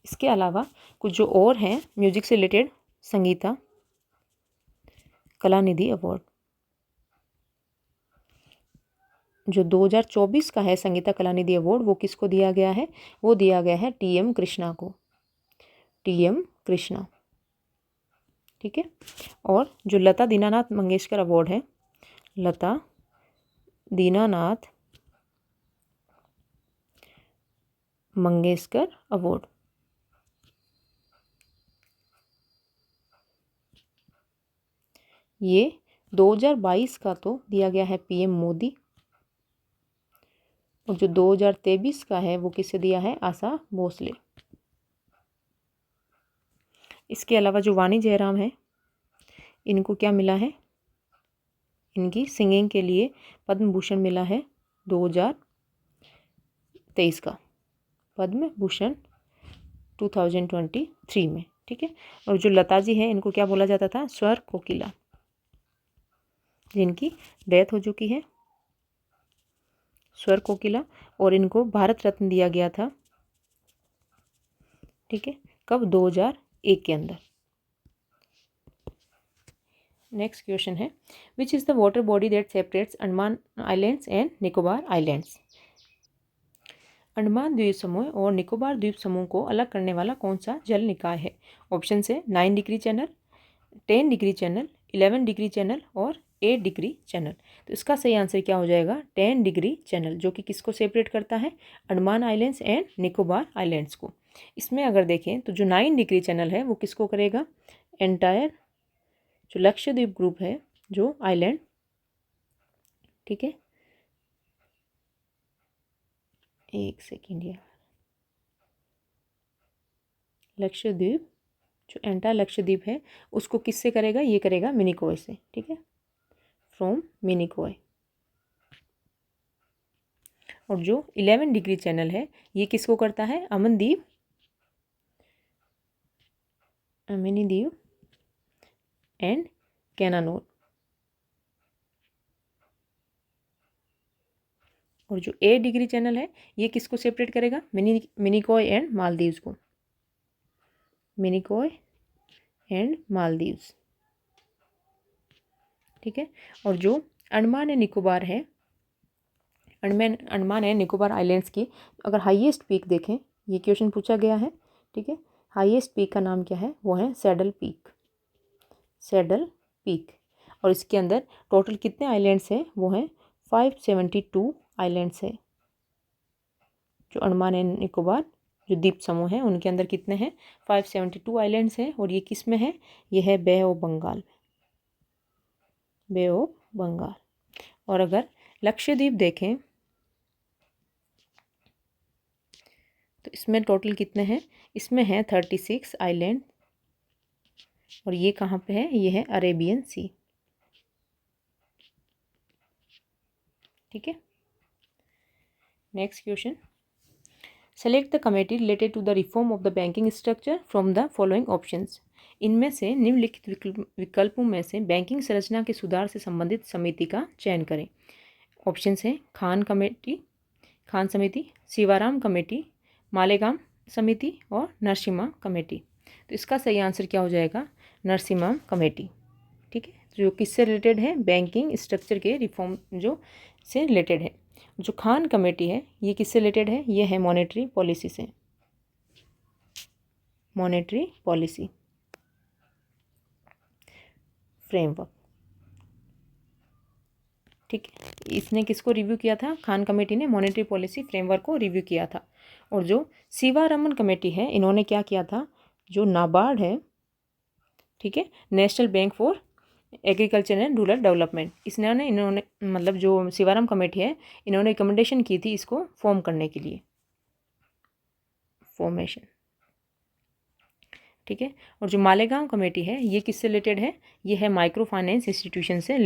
इसके अलावा कुछ जो और हैं म्यूजिक से रिलेटेड, संगीता कलानिधि अवार्ड जो 2024 का है, संगीता कलानिधि अवार्ड, वो किसको दिया गया है? वो दिया गया है टीएम कृष्णा को, टीएम कृष्णा। ठीक है, और जो लता दीनानाथ मंगेशकर अवार्ड है, लता दीनानाथ मंगेशकर अवार्ड, ये 2022 का तो दिया गया है पीएम मोदी, और जो 2023 का है वो किसे दिया है? आशा भोसले। इसके अलावा जो वाणी जयराम है इनको क्या मिला है? इनकी सिंगिंग के लिए पद्म भूषण मिला है 2023 का, पद्म भूषण 2023 में। ठीक है, और जो लता जी है इनको क्या बोला जाता था? स्वर कोकिला, जिनकी डेथ हो चुकी है, स्वर कोकिला। और इनको भारत रत्न दिया गया था, ठीक है, कब? 2001 के अंदर। नेक्स्ट क्वेश्चन है, which is the water body that separates Andaman islands and Nicobar islands? Andaman द्वीप समूह और निकोबार द्वीप समूह को अलग करने वाला कौन सा जल निकाय है? ऑप्शन है 9 degree channel, 10 degree channel, 11 degree channel और 8 डिग्री चैनल। तो इसका सही आंसर क्या हो जाएगा? 10 डिग्री चैनल, जो कि किसको सेपरेट करता है? Andaman islands and Nicobar islands को। इसमें अगर देखें तो जो 9 डिग्री चैनल है वो किसको करेगा? एंटायर जो लक्षद्वीप ग्रुप है, जो आइलैंड, ठीक है, एक सेकेंड यार, लक्षद्वीप जो एंटायर लक्षद्वीप है उसको किससे करेगा? ये करेगा मिनिकॉय से। ठीक है, फ्रॉम मिनिकॉय। और जो 11 डिग्री चैनल है ये किसको करता है? अमनदीप अमेनिदीव एंड कैनानोर। और जो ए डिग्री चैनल है ये किसको सेपरेट करेगा, मिनिकॉय एंड मालदीव्स को, मिनिकॉय एंड मालदीव्स, ठीक है। और जो अंडमान एंड निकोबार है, अंडमान एंड निकोबार आइलैंड्स की अगर हाईएस्ट पीक देखें, ये क्वेश्चन पूछा गया है, ठीक है। हाईएस्ट पीक का नाम क्या है, वो है सैडल पीक, सैडल पीक। और इसके अंदर टोटल कितने आइलैंड्स हैं, वो हैं 572 आइलैंड्स है। जो अंडमान एंड निकोबार जो द्वीप समूह है उनके अंदर कितने हैं, 572 आइलैंड्स हैं। और ये किस में है, ये है बे ऑफ बंगाल में, बे ऑफ बंगाल। और अगर लक्षद्वीप देखें तो इसमें टोटल कितने हैं, इसमें है 36 आइलैंड। और ये कहाँ पे है, ये है अरेबियन सी, ठीक है। Next question, select the committee related to the reform of the banking structure from the following options. इनमें से निम्नलिखित विकल्पों में से बैंकिंग संरचना के सुधार से संबंधित समिति का चयन करें। ऑप्शंस हैं खान कमेटी, खान समिति, शिवाराम कमेटी, मालेगाम समिति और नरसिम्हा कमेटी। तो इसका सही आंसर क्या हो जाएगा, नरसिम्हा कमेटी, ठीक है। जो किससे रिलेटेड है, बैंकिंग स्ट्रक्चर के रिफॉर्म जो से रिलेटेड है। जो खान कमेटी है ये किससे रिलेटेड है, ये है मॉनेटरी पॉलिसी से, मॉनेटरी पॉलिसी फ्रेमवर्क, ठीक है। इसने किसको रिव्यू किया था, खान कमेटी ने मॉनेटरी पॉलिसी फ्रेमवर्क को रिव्यू किया था। और जो शिवारामन कमेटी है इन्होंने क्या किया था, जो नाबार्ड है, ठीक है, national bank for agriculture and rural development, इन्होंने मतलब जो शिवाराम कमेटी है इन्होंने रिकमेंडेशन की थी इसको फॉर्म करने के लिए, फॉर्मेशन, ठीक है। और जो मालेगांव कमेटी है ये किससे रिलेटेड है, ये है माइक्रो फाइनेंस इंस्टीट्यूशन से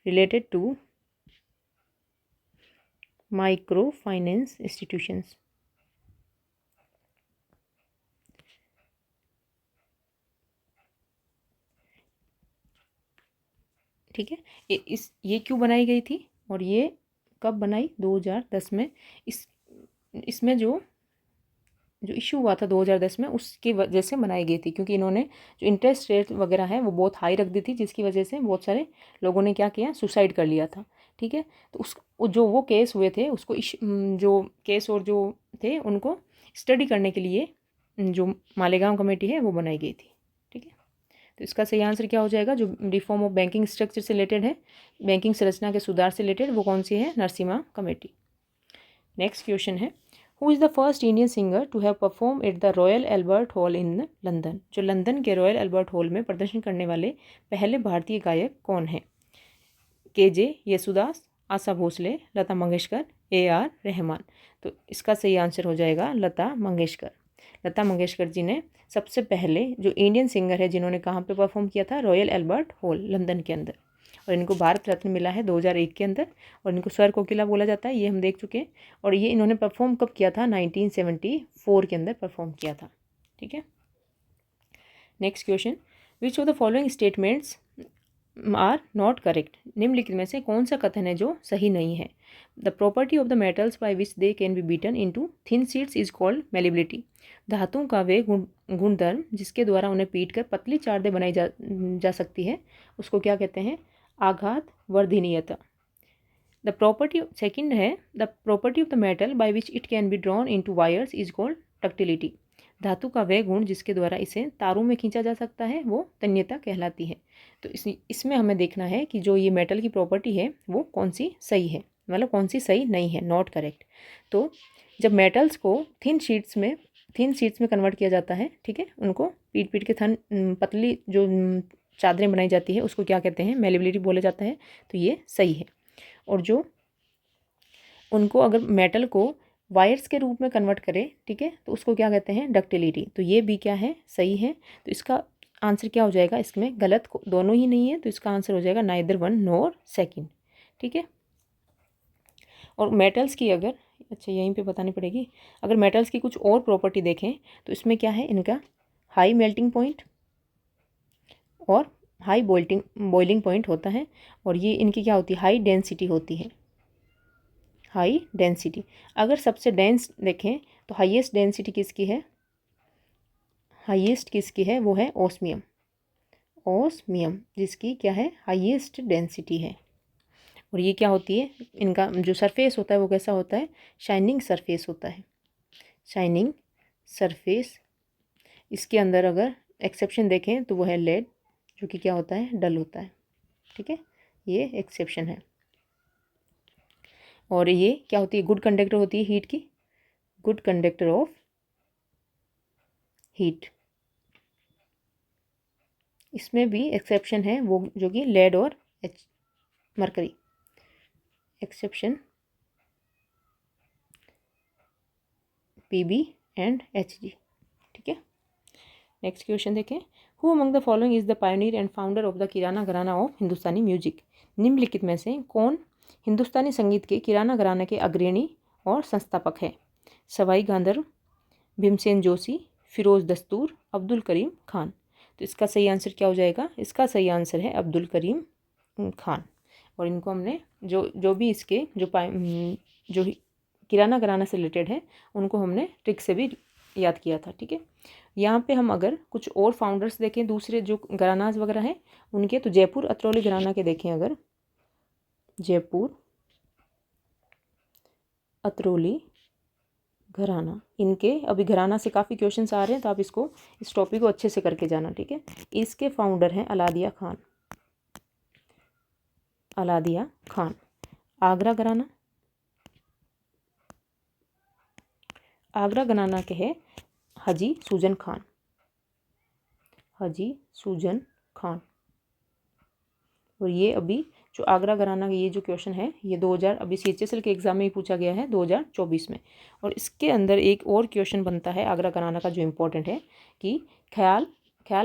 related to micro finance institutions, ठीक है। ये क्यों बनाई गई थी और ये कब बनाई, 2010 में। इसमें जो इशू हुआ था 2010 में उसकी वजह से बनाई गई थी, क्योंकि इन्होंने जो इंटरेस्ट रेट वगैरह है वो बहुत हाई रख दी थी, जिसकी वजह से बहुत सारे लोगों ने क्या किया, सुसाइड कर लिया था, ठीक है। तो जो वो केस हुए थे उसको जो केस और जो थे उनको स्टडी करने के लिए जो मालेगांव कमेटी है वो बनाई गई थी, ठीक है। तो इसका सही आंसर क्या हो जाएगा, जो रिफॉर्म ऑफ बैंकिंग स्ट्रक्चर से रिलेटेड है, बैंकिंग संरचना के सुधार से रिलेटेड, वो कौन सी है, नरसिम्हा कमेटी। नेक्स्ट क्वेश्चन है, who is the first Indian singer to have perform at the Royal Albert Hall in London. जो लंदन के रॉयल एल्बर्ट हॉल में प्रदर्शन करने वाले पहले भारतीय गायक कौन है, KJ येसुदास, आशा भोसले, लता मंगेशकर, AR रहमान। तो इसका सही आंसर हो जाएगा लता मंगेशकर। लता मंगेशकर जी ने सबसे पहले जो इंडियन सिंगर है जिन्होंने कहाँ पे परफॉर्म किया था, रॉयल एल्बर्ट हॉल लंदन के अंदर। और इनको भारत रत्न मिला है 2001 के अंदर। और इनको स्वर कोकिला बोला जाता है, ये हम देख चुके हैं। और ये इन्होंने परफॉर्म कब किया था, 1974 के अंदर परफॉर्म किया था, ठीक है। Next question, which of the following statements are not correct. निम्नलिखित में से कौन सा कथन है जो सही नहीं है। The property of the metals by which they can be beaten into thin sheets is called malleability. धातुओं का वे गुणधर्म जिसके द्वारा उन्हें पीट कर पतली चारदें बनाई जा सकती है उसको क्या कहते हैं, आघात वर्धनीयता। द प्रॉपर्टी सेकंड है, the property of the metal by which it can be drawn into wires is called ductility. धातु का वह गुण जिसके द्वारा इसे तारों में खींचा जा सकता है वो तन्यता कहलाती है। तो इसमें हमें देखना है कि जो ये मेटल की प्रॉपर्टी है वो कौन सी सही है, मतलब कौन सी सही नहीं है, नॉट करेक्ट। तो जब मेटल्स को थिन शीट्स में कन्वर्ट किया जाता है, ठीक है, उनको पीट पीट के पतली जो चादरें बनाई जाती है उसको क्या कहते हैं, मेलिबिलिटी बोला जाता है। तो ये सही है। और जो उनको अगर मेटल को वायर्स के रूप में कन्वर्ट करे, ठीक है, तो उसको क्या कहते हैं, डक्टिलिटी। तो ये भी क्या है, सही है। तो इसका आंसर क्या हो जाएगा, इसमें गलत दोनों ही नहीं है, तो इसका आंसर हो जाएगा नाइदर वन नोर सेकंड, ठीक है। और मेटल्स की अगर अच्छा यहीं पे बतानी पड़ेगी, अगर मेटल्स की कुछ और प्रॉपर्टी देखें तो इसमें क्या है, इनका हाई मेल्टिंग पॉइंट और हाई बॉइलिंग पॉइंट होता है, और ये इनकी क्या होती है, हाई डेंसिटी होती है, हाई डेंसिटी। अगर सबसे डेंस देखें तो हाईएस्ट डेंसिटी किसकी है, हाईएस्ट किसकी है, वो है ओस्मियम, ओस्मियम जिसकी क्या है, हाईएस्ट डेंसिटी है। और ये क्या होती है, इनका जो सरफेस होता है वो कैसा होता है, शाइनिंग सरफेस होता है, शाइनिंग सरफेस। इसके अंदर अगर एक्सेप्शन देखें तो वो है लेड, जो कि क्या होता है, डल होता है, ठीक है, ये एक्सेप्शन है। और ये क्या होती है, गुड कंडक्टर होती है हीट की, गुड कंडक्टर ऑफ हीट। इसमें भी एक्सेप्शन है, वो जो कि लेड और mercury, exception PB and HG, ठीक है। नेक्स्ट क्वेश्चन देखें, who among the following is the pioneer and founder of the Kirana gharana of Hindustani music. निम्नलिखित में से कौन हिंदुस्तानी संगीत के किराना घराना के अग्रणी और संस्थापक है। सवाई गांधर्व, भीमसेन जोशी, फिरोज दस्तूर, अब्दुल करीम खान। तो इसका सही आंसर क्या हो जाएगा, इसका सही आंसर है अब्दुल करीम खान। और इनको हमने जो भी इसके जो किराना घराना से रिलेटेड है उनको हमने ट्रिक से भी याद किया था, ठीक है। यहाँ पे हम अगर कुछ और फाउंडर्स देखें दूसरे जो घरानाज वगैरह हैं उनके, तो जयपुर अतरौली घराना के देखें अगर, जयपुर अतरौली घराना, इनके अभी घराना से काफ़ी क्वेश्चंस आ रहे हैं, तो आप इसको इस टॉपिक को अच्छे से करके जाना, ठीक है। इसके फाउंडर हैं अलादिया खान, अलादिया खान। आगरा घराना, आगरा घराना के है हाजी सुजन खान, हाजी सुजन खान। और ये अभी जो आगरा घराना का ये जो क्वेश्चन है ये 2000 अभी CHSL के एग्जाम में ही पूछा गया है 2024 में। और इसके अंदर एक और क्वेश्चन बनता है आगरा घराना का जो इम्पोर्टेंट है कि ख्याल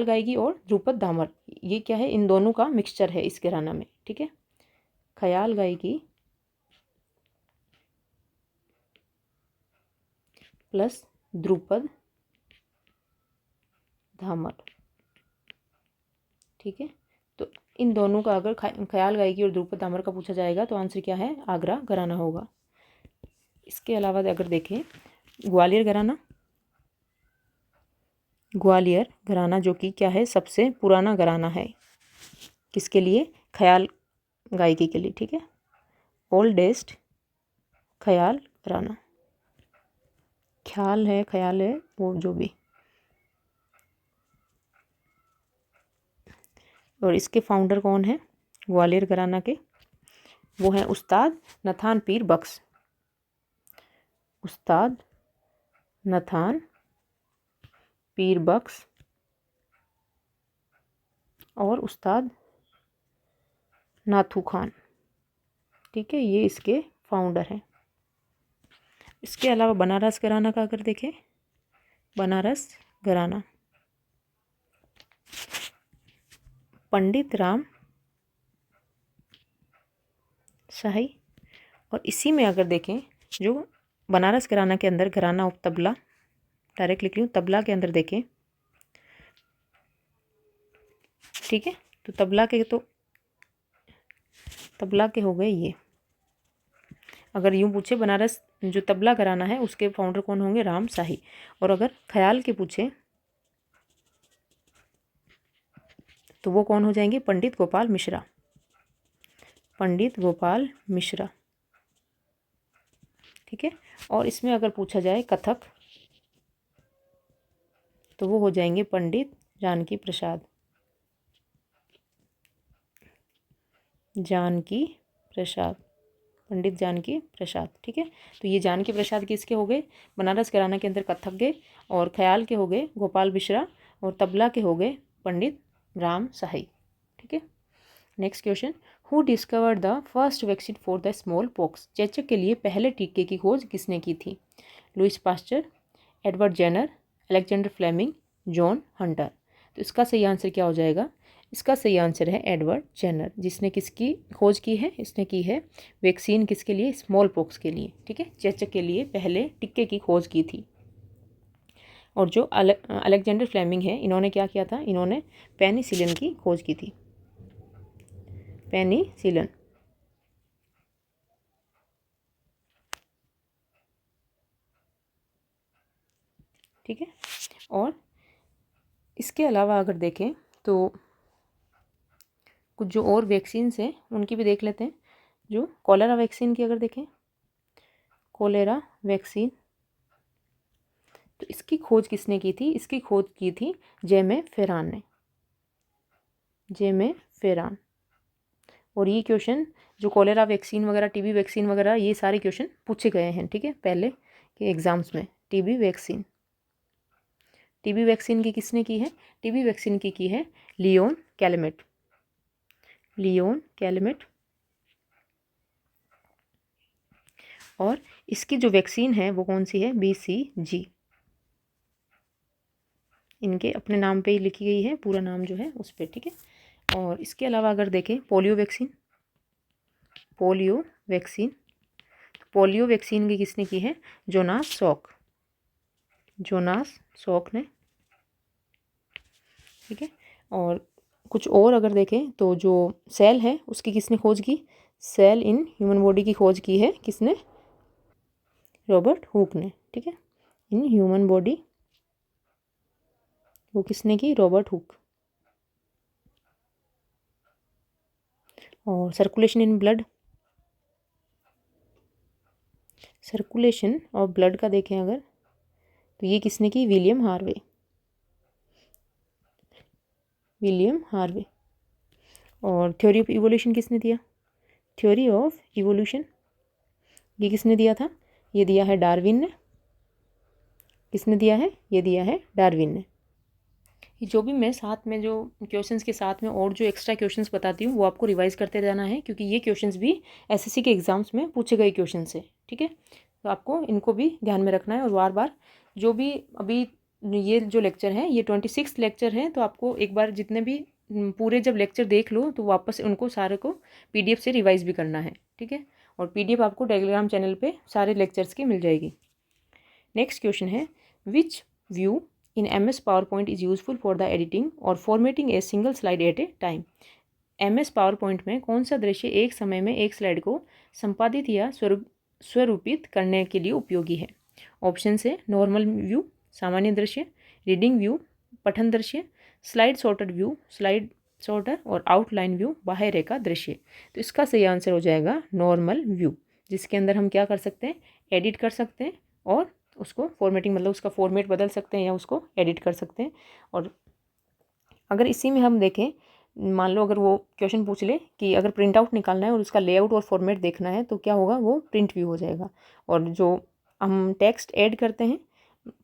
गायकी और ध्रुपद धामर, ये क्या है, इन दोनों का मिक्सचर है इस घराना में, ठीक है। ख्याल गायकी प्लस ध्रुपद धामर, ठीक है। तो इन दोनों का अगर ख्याल गायकी और ध्रुपद धामर का पूछा जाएगा तो आंसर क्या है, आगरा घराना होगा। इसके अलावा अगर देखें ग्वालियर घराना, ग्वालियर घराना जो कि क्या है, सबसे पुराना घराना है, किसके लिए, ख्याल गायकी के लिए, ठीक है। ओल्डेस्ट ख्याल घराना, ख्याल है वो जो भी। और इसके फाउंडर कौन है ग्वालियर घराना के, वो हैं उस्ताद नथान पीर बख्श, उस्ताद नथान पीर बख्श और उस्ताद नाथू खान, ठीक है, ये इसके फाउंडर हैं। इसके अलावा बनारस घराना का अगर देखें, बनारस घराना पंडित राम शाही। और इसी में अगर देखें जो बनारस घराना के अंदर घराना ऑफ तबला, डायरेक्ट लिख रही हूँ, तबला के अंदर देखें, ठीक है। तो तबला के हो गए ये। अगर यूँ पूछे बनारस जो तबला घराना है उसके फाउंडर कौन होंगे, राम शाही। और अगर ख्याल के पूछे तो वो कौन हो जाएंगे, पंडित गोपाल मिश्रा, पंडित गोपाल मिश्रा, ठीक है। और इसमें अगर पूछा जाए कथक तो वो हो जाएंगे पंडित जानकी प्रसाद, जानकी प्रसाद, पंडित जानकी प्रसाद, ठीक है। तो ये जानकी प्रसाद किसके हो गए, बनारस घराना के अंदर कथक के, और ख्याल के हो गए गोपाल मिश्रा, और तबला के हो गए पंडित राम शाही, ठीक है। Next question, who discovered the first vaccine for the small pox. चेचक के लिए पहले टीके की खोज किसने की थी, Louis Pasteur, Edward Jenner, Alexander Fleming, John Hunter. तो इसका सही आंसर क्या हो जाएगा, इसका सही आंसर है एडवर्ड जेनर, जिसने किसकी खोज की है, इसने की है वैक्सीन किसके लिए, स्मॉल पॉक्स के लिए, ठीक है। चेचक के लिए पहले टीके की खोज की थी। और जो अलेक्जेंडर फ्लेमिंग है, इन्होंने क्या किया था, इन्होंने पेनिसिलिन की खोज की थी, पेनिसिलिन। ठीक है। और इसके अलावा अगर देखें तो कुछ जो और वैक्सीन्स हैं उनकी भी देख लेते हैं। जो कॉलेरा वैक्सीन की अगर देखें, कॉलेरा वैक्सीन, तो इसकी खोज किसने की थी, इसकी खोज की थी जेमे फेरान ने, जेमे फेरान। और ये क्वेश्चन जो कॉलेरा वैक्सीन वगैरह, टीबी वैक्सीन वगैरह, ये सारे क्वेश्चन पूछे गए हैं, ठीक है, पहले के एग्जाम्स में। टीबी वैक्सीन, टीबी वैक्सीन की किसने की है, टीबी वैक्सीन की है लियोन कैलमेट, लियोन कैलमेट। और इसकी जो वैक्सीन है वो कौन सी है, BCG। इनके अपने नाम पे ही लिखी गई है, पूरा नाम जो है उस पर, ठीक है। और इसके अलावा अगर देखें polio vaccine, polio vaccine, polio vaccine की किसने की है, जोनास सॉक, जोनास सॉक ने, ठीक है। और कुछ और अगर देखें तो जो सेल है उसकी किसने खोज की, सेल इन ह्यूमन बॉडी की खोज की है किसने, रॉबर्ट हुक ने, ठीक है। इन ह्यूमन बॉडी वो किसने की, रॉबर्ट हुक। और circulation in blood, circulation of blood का देखें अगर तो ये किसने की, विलियम हार्वे, विलियम हार्वे। और थ्योरी ऑफ इवोल्यूशन किसने दिया, थ्योरी ऑफ इवोल्यूशन ये किसने दिया था, ये दिया है डार्विन ने, किसने दिया है, ये दिया है डार्विन ने। जो भी मैं साथ में जो क्वेश्चंस के साथ में और जो एक्स्ट्रा क्वेश्चंस बताती हूँ वो आपको रिवाइज करते जाना है, क्योंकि ये क्वेश्चंस भी एसएससी के एग्जाम्स में पूछे गए क्वेश्चंस है, ठीक है। तो आपको इनको भी ध्यान में रखना है। और बार बार जो भी अभी ये जो लेक्चर है ये 26 लेक्चर है, तो आपको एक बार जितने भी पूरे जब लेक्चर देख लो तो वापस उनको सारे को PDF से रिवाइज भी करना है, ठीक है। और PDF आपको टेलीग्राम चैनल पर सारे लेक्चर्स की मिल जाएगी। नेक्स्ट क्वेश्चन है, विच view in MS PowerPoint is useful for the editing or formatting a single slide at a time। MS PowerPoint में कौन सा दृश्य एक समय में एक स्लाइड को संपादित या स्वरूपित करने के लिए उपयोगी है। ऑप्शन है नॉर्मल व्यू, सामान्य दृश्य, रीडिंग व्यू, पठन दृश्य, slide sorter view, slide sorter, और आउटलाइन व्यू, बाह्य रेखा दृश्य। तो इसका सही आंसर हो जाएगा नॉर्मल व्यू, जिसके अंदर हम क्या कर सकते हैं, एडिट कर सकते हैं और उसको फॉर्मेटिंग मतलब उसका फॉर्मेट बदल सकते हैं या उसको एडिट कर सकते हैं। और अगर इसी में हम देखें, मान लो अगर वो क्वेश्चन पूछ ले कि अगर प्रिंट आउट निकालना है और उसका लेआउट और फॉर्मेट देखना है तो क्या होगा, वो प्रिंट व्यू हो जाएगा। और जो हम टेक्स्ट ऐड करते हैं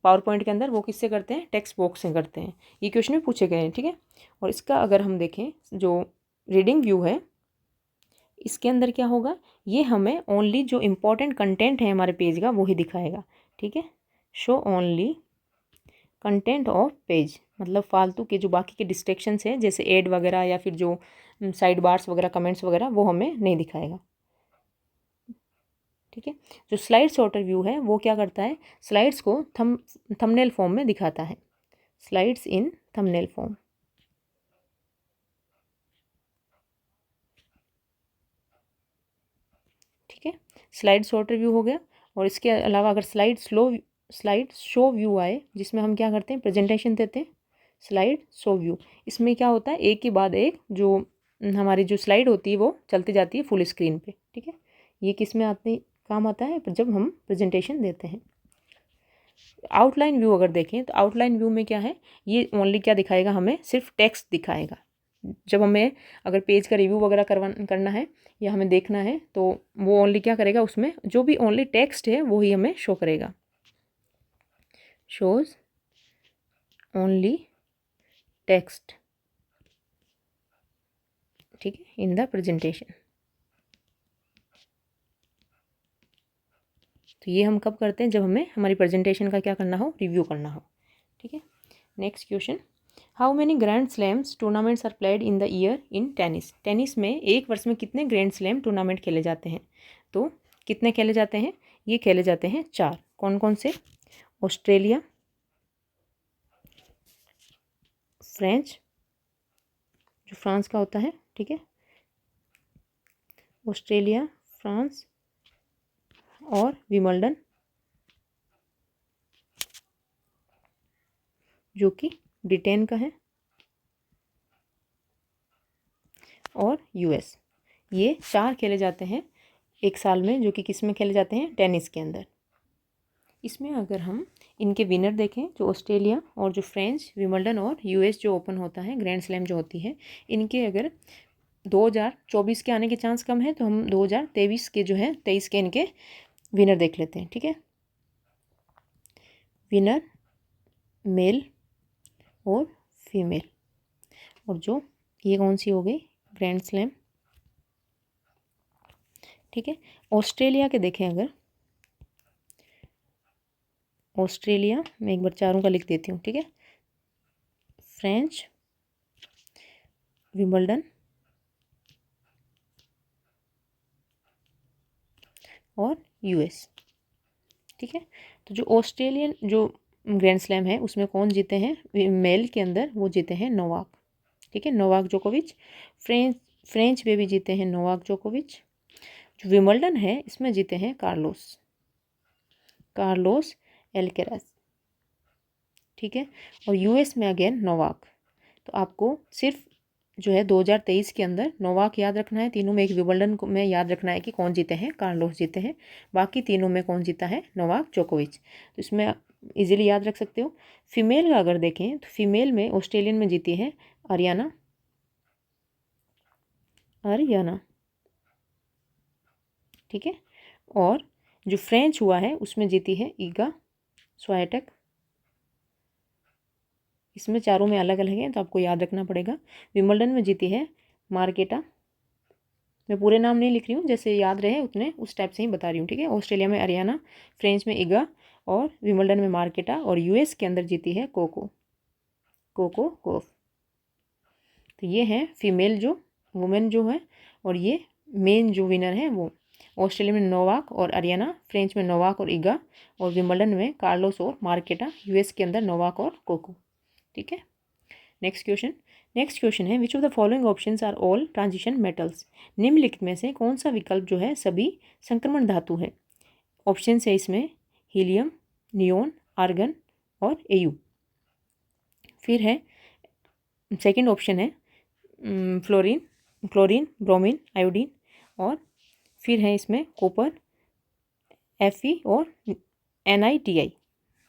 पावर पॉइंट के अंदर वो किससे करते हैं, टेक्स्ट बॉक्स से करते हैं। ये क्वेश्चन में पूछे गए हैं, ठीक है। और इसका अगर हम देखें जो रीडिंग व्यू है, इसके अंदर क्या होगा, ये हमें ओनली जो इम्पोर्टेंट कंटेंट है हमारे पेज का वो ही दिखाएगा, ठीक है। Show only content of page, मतलब फालतू के जो बाकी के डिस्ट्रैक्शंस हैं जैसे ऐड वगैरह या फिर जो साइड बार्स वगैरह, कमेंट्स वगैरह, वो हमें नहीं दिखाएगा, ठीक है। जो स्लाइड सॉर्टर व्यू है वो क्या करता है, स्लाइड्स को थंबनेल फॉर्म में दिखाता है, स्लाइड्स इन थंबनेल फॉर्म, ठीक है। स्लाइड सॉर्टर व्यू हो गया। और इसके अलावा अगर स्लाइड शो व्यू आए, जिसमें हम क्या करते हैं, प्रेजेंटेशन देते हैं, स्लाइड शो व्यू, इसमें क्या होता है, एक के बाद एक जो हमारी जो स्लाइड होती है वो चलती जाती है फुल स्क्रीन पे, ठीक है। ये किस में आते काम आता है, जब हम प्रेजेंटेशन देते हैं। आउटलाइन व्यू अगर देखें तो आउटलाइन व्यू में क्या है, ये ओनली क्या दिखाएगा, हमें सिर्फ टेक्स्ट दिखाएगा। जब हमें अगर पेज का रिव्यू वगैरह करना है या हमें देखना है तो वो ओनली क्या करेगा, उसमें जो भी ओनली टेक्स्ट है वो ही हमें शो करेगा, शोज ओनली टेक्स्ट, ठीक है, इन द प्रेजेंटेशन। तो ये हम कब करते हैं, जब हमें हमारी प्रेजेंटेशन का क्या करना हो, रिव्यू करना हो, ठीक है। Next question, how many grand slams tournaments are played in the year in tennis. Tennis में एक वर्ष में कितने ग्रैंड स्लैम टूर्नामेंट खेले जाते हैं, तो कितने खेले जाते हैं, ये खेले जाते हैं 4। कौन कौन से, ऑस्ट्रेलिया, फ्रेंच जो फ्रांस का होता है, ठीक है, ऑस्ट्रेलिया, फ्रांस और विमल्डन जो कि ब्रिटेन का है, और यूएस। ये 4 खेले जाते हैं एक साल में, जो कि किस में खेले जाते हैं, टेनिस के अंदर। इसमें अगर हम इनके विनर देखें, जो ऑस्ट्रेलिया और जो फ्रेंच विमल्डन और यूएस जो ओपन होता है, ग्रैंड स्लैम जो होती है, इनके अगर 2024 के आने के चांस कम है, तो हम 2023 के जो है 23 के इनके विनर देख लेते हैं, ठीक है। विनर मेल और फीमेल, और जो ये कौन सी हो गई, ग्रैंड स्लैम, ठीक है। ऑस्ट्रेलिया के देखें अगर, ऑस्ट्रेलिया मैं एक बार चारों का लिख देती हूँ, ठीक है, फ्रेंच, विंबलडन और यूएस, ठीक है। तो जो ऑस्ट्रेलियन जो ग्रैंड स्लैम है उसमें कौन जीते हैं मेल के अंदर, वो जीते हैं नोवाक, ठीक है, नोवाक जोकोविच। फ्रेंच में भी जीते हैं नोवाक जोकोविच। जो विंबलडन है इसमें जीते हैं कार्लोस एल्केराज, ठीक है, और यूएस में अगेन नोवाक। तो आपको सिर्फ जो है 2023 के अंदर नोवाक याद रखना है, तीनों में एक विंबलडन में याद रखना है कि कौन जीते हैं, कार्लोस जीते हैं, बाकी तीनों में कौन जीता है, नोवाक जोकोविच। तो इसमें इजीली याद रख सकते हो। फीमेल का अगर देखें तो फीमेल में ऑस्ट्रेलियन में जीती है अरियाना, ठीक है, और जो फ्रेंच हुआ है उसमें जीती है ईगा स्वायटेक। इसमें चारों में अलग अलग हैं तो आपको याद रखना पड़ेगा। विंबलडन में जीती है मार्केटा, मैं पूरे नाम नहीं लिख रही हूँ, जैसे याद रहे उतने उस टाइप से ही बता रही हूँ, ठीक है। ऑस्ट्रेलिया में अरियाना, फ्रेंच में ईगा और विंबलडन में मार्केटा, और यूएस के अंदर जीती है कोको गोफ। तो ये है फीमेल जो वुमेन जो है, और ये मेन जो विनर है वो ऑस्ट्रेलिया में नोवाक और अरियाना, फ्रेंच में नोवाक और ईगा, और विंबलडन में कार्लोस और मार्केटा, यूएस के अंदर नोवाक और कोको, ठीक है। नेक्स्ट क्वेश्चन है which of the following options are all transition metals. निम्नलिखित में से कौन सा विकल्प जो है सभी संक्रमण धातु है। ऑप्शन है इसमें हीलियम, नियोन, आर्गन और एयू। फिर है सेकंड ऑप्शन है क्लोरीन, ब्रोमीन, आयोडीन, और फिर है इसमें कॉपर, Fe और NiTi।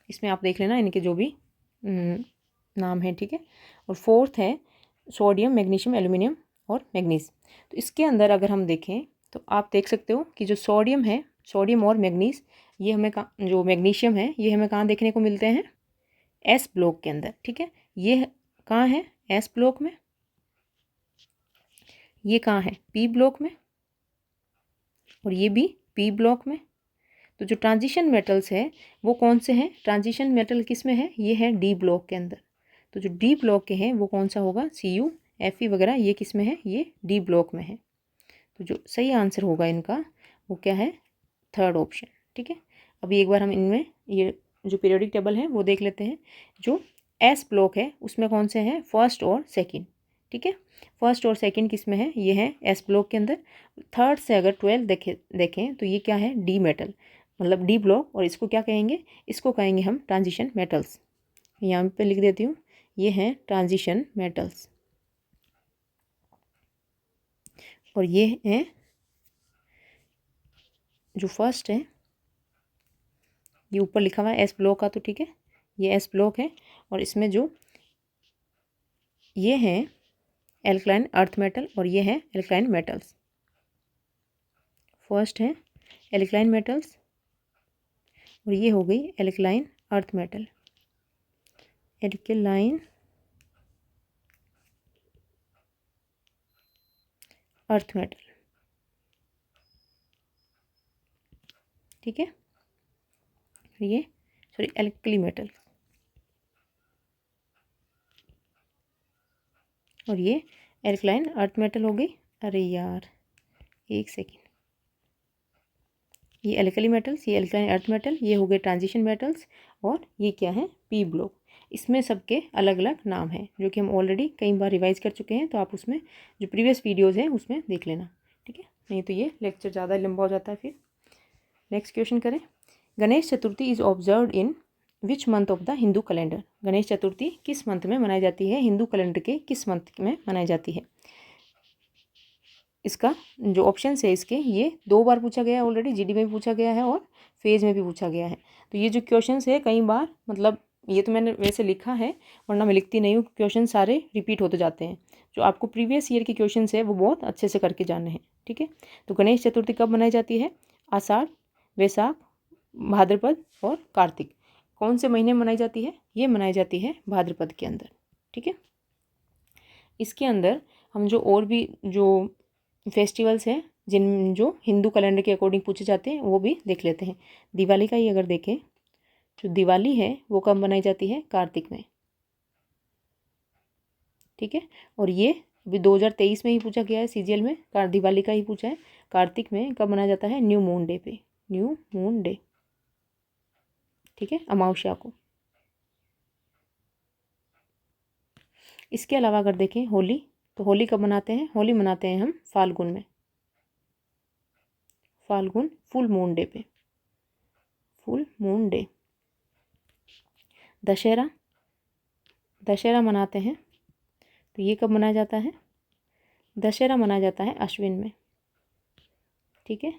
इसमें आप देख लेना इनके जो भी नाम है, ठीक है। और फोर्थ है सोडियम, मैग्नीशियम, एल्यूमिनियम और मैग्नीज। तो इसके अंदर अगर हम देखें तो आप देख सकते हो कि जो सोडियम है, सोडियम और मैग्नीज, ये हमें जो मैग्नीशियम है ये हमें कहाँ देखने को मिलते हैं, एस ब्लॉक के अंदर, ठीक है। ये कहाँ है, एस ब्लॉक में। ये कहाँ है, पी ब्लॉक में, और ये भी पी ब्लॉक में। तो जो ट्रांजिशन मेटल्स है वो कौन से हैं, ट्रांजिशन मेटल किस में है, ये है डी ब्लॉक के अंदर। तो जो डी ब्लॉक के हैं वो कौन सा होगा, Cu, Fe वगैरह, ये किस में है, ये डी ब्लॉक में है। तो जो सही आंसर होगा इनका वो क्या है, थर्ड ऑप्शन, ठीक है। अभी एक बार हम इनमें ये जो पीरियोडिक टेबल है वो देख लेते हैं। जो एस ब्लॉक है उसमें कौन से हैं, फर्स्ट और सेकेंड, ठीक है। फर्स्ट और सेकेंड किस में है, ये है एस ब्लॉक के अंदर। थर्ड से अगर 12 देखें तो ये क्या है, डी मेटल, मतलब डी ब्लॉक, और इसको क्या कहेंगे, इसको कहेंगे हम ट्रांजिशन मेटल्स। यहाँ पे लिख देती हूँ, ये हैं ट्रांजिशन मेटल्स, और ये हैं जो फर्स्ट है, ये ऊपर लिखा हुआ है एस ब्लॉक का, तो ठीक है, ये एस ब्लॉक है। और इसमें जो ये हैं एल्कलाइन अर्थ मेटल, और ये है एल्कलाइन मेटल्स। फर्स्ट है एल्कलाइन मेटल्स, और ये हो गई alkaline earth metal, alkaline earth metal, ठीक है। ये सॉरी एल्कली मेटल, और ये एल्कलाइन अर्थ मेटल हो गई। अरे यार एक सेकेंड, ये एल्कली मेटल्स, ये एल्कलाइन अर्थ मेटल, ये हो गए ट्रांजिशन मेटल्स, और ये क्या है, पी ब्लॉक। इसमें सबके अलग अलग नाम हैं जो कि हम ऑलरेडी कई बार रिवाइज कर चुके हैं, तो आप उसमें जो प्रीवियस वीडियोज़ हैं उसमें देख लेना, ठीक है। नहीं तो ये लेक्चर ज़्यादा लंबा हो जाता है फिर। नेक्स्ट क्वेश्चन करें। Ganesh Chaturthi is observed in which month of the Hindu calendar. Ganesh Chaturthi किस मंथ में मनाई जाती है, हिंदू कैलेंडर के किस मंथ में मनाई जाती है। इसका जो ऑप्शन है इसके, ये 2 बार पूछा गया है ऑलरेडी, जीडी में भी पूछा गया है और फेज में भी पूछा गया है। तो ये जो क्वेश्चन है कई बार, मतलब ये तो मैंने वैसे लिखा है वरना मैं लिखती नहीं हूँ, क्वेश्चन सारे रिपीट होते जाते हैं। जो आपको प्रीवियस ईयर के क्वेश्चन है वो बहुत अच्छे से करके जानने हैं, ठीक है। तो गणेश चतुर्थी कब मनाई जाती है, आषाढ़, वैशाख, भाद्रपद और कार्तिक। कौन से महीने मनाई जाती है, ये मनाई जाती है भाद्रपद के अंदर, ठीक है। इसके अंदर हम जो और भी जो फेस्टिवल्स हैं जिन जो हिंदू कैलेंडर के अकॉर्डिंग पूछे जाते हैं वो भी देख लेते हैं। दिवाली का ही अगर देखें, जो दिवाली है वो कब मनाई जाती है, कार्तिक में, ठीक है। और ये अभी 2023 में ही पूछा गया है सीजीएल में, दिवाली का ही पूछा है। कार्तिक में कब मनाया जाता है, न्यू मून डे पे, न्यू मून डे, ठीक है, अमावस्या को। इसके अलावा अगर देखें होली, तो होली कब मनाते हैं, होली मनाते हैं हम फाल्गुन में, फाल्गुन फुल मून डे पे, full moon day. Dussehra, Dussehra मनाते हैं, तो ये कब मनाया जाता है, दशहरा मनाया जाता है अश्विन में, ठीक है।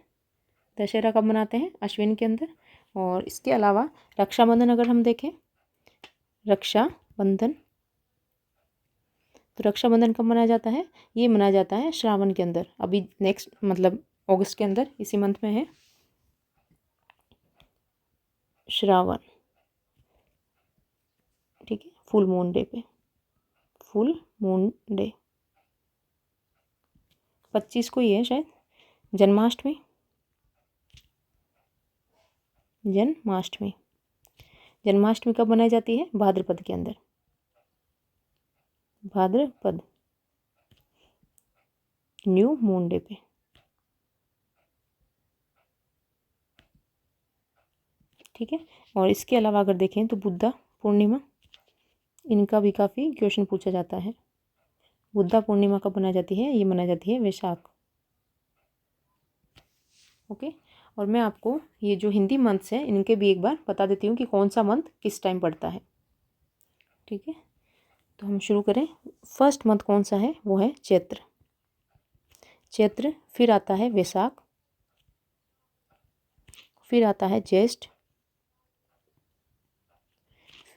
दशहरा कब मनाते हैं, अश्विन के अंदर। और इसके अलावा रक्षाबंधन अगर हम देखें, रक्षाबंधन, तो रक्षाबंधन कब मनाया जाता है, ये मनाया जाता है श्रावण के अंदर, अभी नेक्स्ट मतलब अगस्त के अंदर, इसी मंथ में है श्रावण, ठीक है, फुल मून डे पे, फुल मून डे। 25 को ही है शायद जन्माष्टमी, जन्माष्टमी, जन्माष्टमी कब मनाई जाती है, भाद्रपद के अंदर, भाद्रपद, न्यू मून डे पे, ठीक है। और इसके अलावा अगर देखें तो बुद्धा पूर्णिमा, इनका भी काफ़ी क्वेश्चन पूछा जाता है। बुद्धा पूर्णिमा कब मनाई जाती है, ये मनाई जाती है वैशाख, ओके। और मैं आपको ये जो हिंदी मंथ्स हैं इनके भी एक बार बता देती हूँ कि कौन सा मंथ किस टाइम पड़ता है, ठीक है। तो हम शुरू करें। फर्स्ट मंथ कौन सा है, वो है चैत्र, चैत्र, फिर आता है वैशाख, फिर आता है ज्येष्ठ,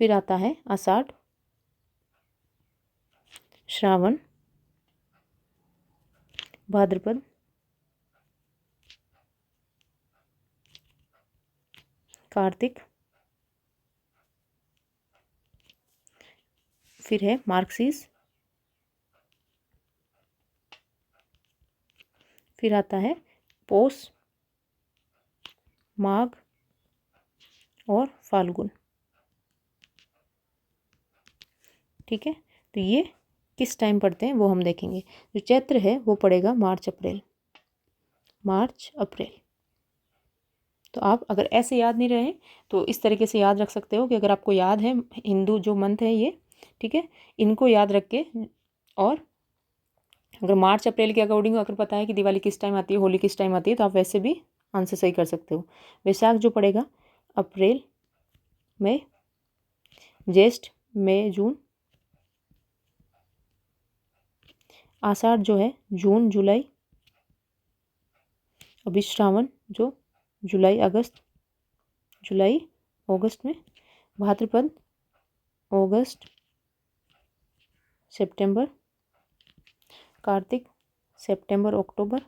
फिर आता है आषाढ़, श्रावण, भाद्रपद, कार्तिक, फिर है मार्गशीर्ष, फिर आता है पौष, माघ और फाल्गुन, ठीक है। तो ये किस टाइम पढ़ते हैं वो हम देखेंगे। जो चैत्र है वो पड़ेगा मार्च अप्रैल, मार्च अप्रैल। तो आप अगर ऐसे याद नहीं रहे तो इस तरीके से याद रख सकते हो कि अगर आपको याद है हिंदू जो मंथ है ये, ठीक है, इनको याद रख के, और अगर मार्च अप्रैल के अकॉर्डिंग अगर पता है कि दिवाली किस टाइम आती है, होली किस टाइम आती है, तो आप वैसे भी आंसर सही कर सकते हो। वैशाख जो पड़ेगा अप्रैल, मई, ज्येष्ठ, मई, जून, आषाढ़ जो है जून, जुलाई, अभी श्रावण जो जुलाई, अगस्त, जुलाई अगस्त में, भाद्रपद अगस्त, सितंबर, कार्तिक सितंबर, अक्टूबर,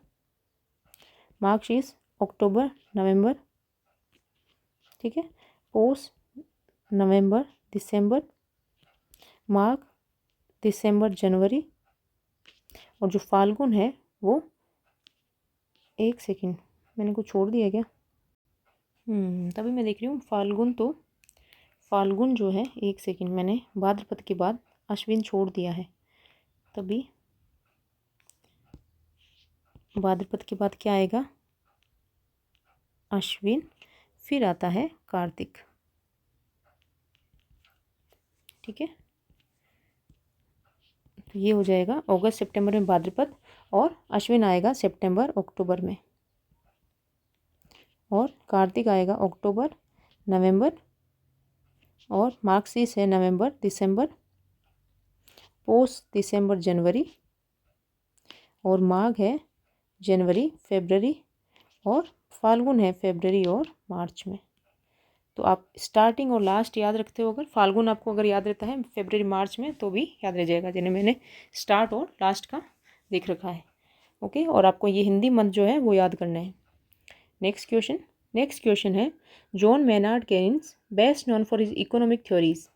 मार्गशीर्ष अक्टूबर, नवंबर, ठीक है, पौष नवंबर, दिसंबर, माघ दिसंबर, जनवरी, और जो फाल्गुन है वो, एक सेकंड मैंने कुछ छोड़ दिया क्या, तभी मैं देख रही हूँ फाल्गुन, तो फाल्गुन जो है, एक सेकंड, मैंने भाद्रपद के बाद अश्विन छोड़ दिया है, तभी भाद्रपद के बाद क्या आएगा, अश्विन, फिर आता है कार्तिक, ठीक है, तो ये हो जाएगा अगस्त सितंबर में भाद्रपद, और अश्विन आएगा सितंबर अक्टूबर में, और कार्तिक आएगा अक्टूबर नवंबर, और मार्गशीर्ष है नवंबर दिसंबर, पोष दिसंबर जनवरी, और माघ है जनवरी फरवरी, और फाल्गुन है फरवरी और मार्च में। तो आप स्टार्टिंग और लास्ट याद रखते हो, अगर फाल्गुन आपको अगर याद रहता है फरवरी मार्च में तो भी याद रह जाएगा, जिन्हें मैंने स्टार्ट और लास्ट का देख रखा है। ओके, और आपको ये हिंदी मंथ जो है वो याद करना है। नेक्स्ट क्वेश्चन है, John Maynard Keynes best known for his economic theories,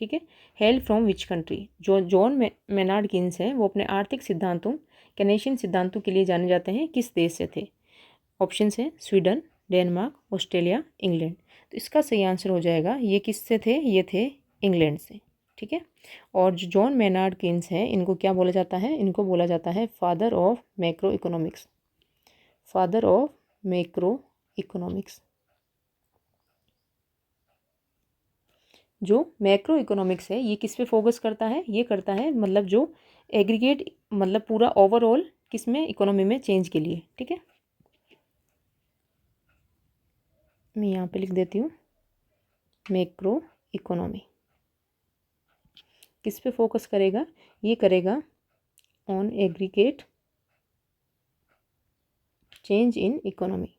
ठीक है, हेल फ्रॉम विच कंट्री। जो जॉन मेनार्ड केन्स हैं वो अपने आर्थिक सिद्धांतों, केनेशियन सिद्धांतों के लिए जाने जाते हैं, किस देश से थे। ऑप्शन है स्वीडन, डेनमार्क, ऑस्ट्रेलिया, इंग्लैंड। तो इसका सही आंसर हो जाएगा, ये किससे थे, ये थे इंग्लैंड से, ठीक है। और जो जॉन मेनार्ड केन्स हैं इनको क्या बोला जाता है, इनको बोला जाता है father of macro economics, father of macro economics. जो मैक्रो इकोनॉमिक्स है ये किस पे फोकस करता है, ये करता है मतलब जो एग्रीगेट मतलब पूरा ओवरऑल किस में, इकोनॉमी में चेंज के लिए, ठीक है। मैं यहाँ पे लिख देती हूँ, मैक्रो इकोनॉमी किस पे फोकस करेगा, ये करेगा on aggregate change in economy.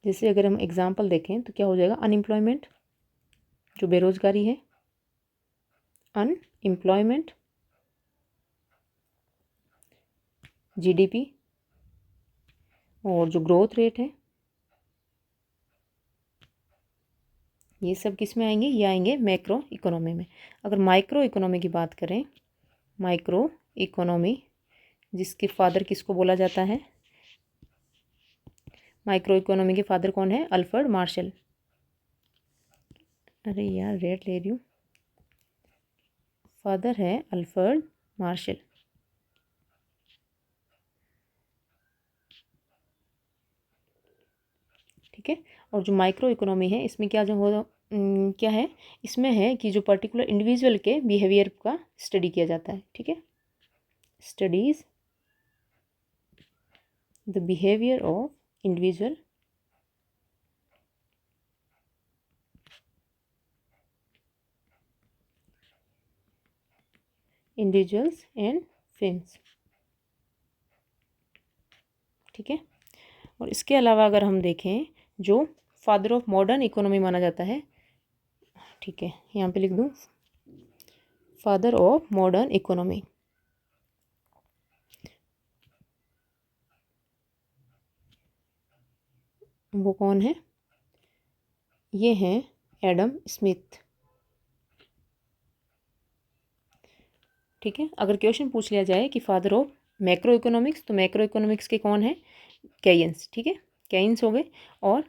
जैसे अगर हम एग्जांपल देखें तो क्या हो जाएगा, अनएम्प्लॉयमेंट, जो बेरोजगारी है, अनएम्प्लॉयमेंट, जीडीपी, और जो ग्रोथ रेट है, ये सब किस में आएंगे, ये आएंगे मैक्रो इकोनॉमी में। अगर माइक्रो इकोनॉमी की बात करें, माइक्रो इकोनॉमी जिसके फादर किसको बोला जाता है, माइक्रो इकोनॉमी के फादर कौन है, अल्फ्रेड मार्शल। अरे यार रेड ले रही हूँ, फादर है अल्फ्रेड मार्शल, ठीक है। और जो माइक्रो इकोनॉमी है इसमें क्या जो हो क्या है, इसमें है कि जो पर्टिकुलर इंडिविजुअल के बिहेवियर का स्टडी किया जाता है, ठीक है, studies the behaviour of individual individuals and firms, ठीक है। और इसके अलावा अगर हम देखें, जो फादर ऑफ मॉडर्न इकोनॉमी माना जाता है, ठीक है, यहाँ पे लिख दूँ फादर ऑफ मॉडर्न इकोनॉमी, वो कौन है, ये हैं एडम स्मिथ, ठीक है। अगर क्वेश्चन पूछ लिया जाए कि फादर ऑफ मैक्रो इकोनॉमिक्स, तो मैक्रो इकोनॉमिक्स के कौन है, केयन्स, ठीक है, केयन्स हो गए। और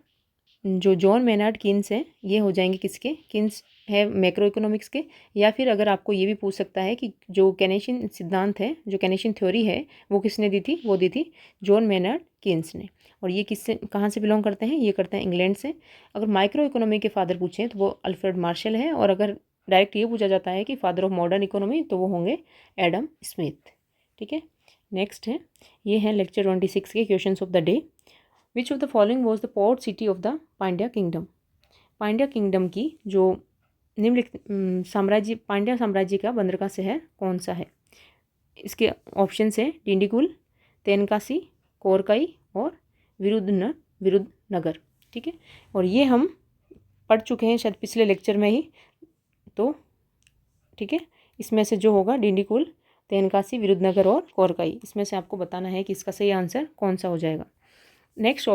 जो जॉन मेनार्ड कीन्स हैं ये हो जाएंगे किसके, कीन्स है मैक्रो इकोनॉमिक्स के। या फिर अगर आपको ये भी पूछ सकता है कि जो केनेशियन सिद्धांत है, जो केनेशियन थ्योरी है, वो किसने दी थी, वो दी थी जॉन मेनार्ड कीन्स ने। और ये किससे, कहाँ से बिलोंग करते हैं, ये करते हैं इंग्लैंड से। अगर माइक्रो इकोनॉमी के फादर पूछें तो वो अल्फ्रेड मार्शल है, और अगर डायरेक्ट ये पूछा जाता है कि फादर ऑफ मॉडर्न इकोनॉमी तो वो होंगे एडम स्मिथ, ठीक है। नेक्स्ट है, ये है लेक्चर 26 के question of the day. Which of the following was the port city of the Pandya kingdom. Pandya kingdom की जो निम्नलिखित साम्राज्य, पांड्या साम्राज्य का बंदरगाह शहर कौन सा है। इसके ऑप्शन है डिंडीगुल, तेनकासी, कोरकाई और विरुद्धनगर, ठीक है। और ये हम पढ़ चुके हैं शायद पिछले लेक्चर में ही, तो ठीक है, इसमें से जो होगा डिंडीगुल, तेनकासी, विरुद्धनगर और कोरकाई, इसमें से आपको बताना है कि इसका सही आंसर कौन सा हो जाएगा। नेक्स्ट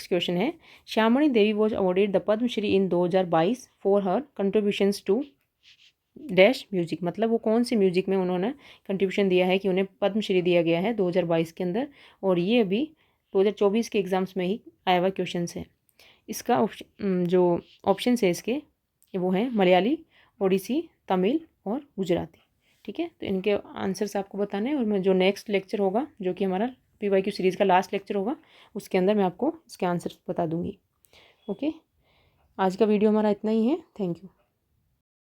क्वेश्चन है, Shyamani Devi was awarded the Padmashri in 2022 for her contributions to dash music. मतलब वो कौन से म्यूजिक में उन्होंने कंट्रीब्यूशन दिया है कि उन्हें पद्मश्री दिया गया है 2022 के अंदर। और ये अभी 2024 के एग्जाम्स में ही आया हुआ क्वेश्चन है। इसका जो ऑप्शन है इसके वो है मलयाली, ओडिसी, तमिल और गुजराती, ठीक है। तो इनके आंसर्स आपको बताने हैं, और मैं जो नेक्स्ट लेक्चर होगा जो कि हमारा PYQ सीरीज़ का लास्ट लेक्चर होगा उसके अंदर मैं आपको इसके आंसर्स बता दूंगी। ओके, आज का वीडियो हमारा इतना ही है। Thank you.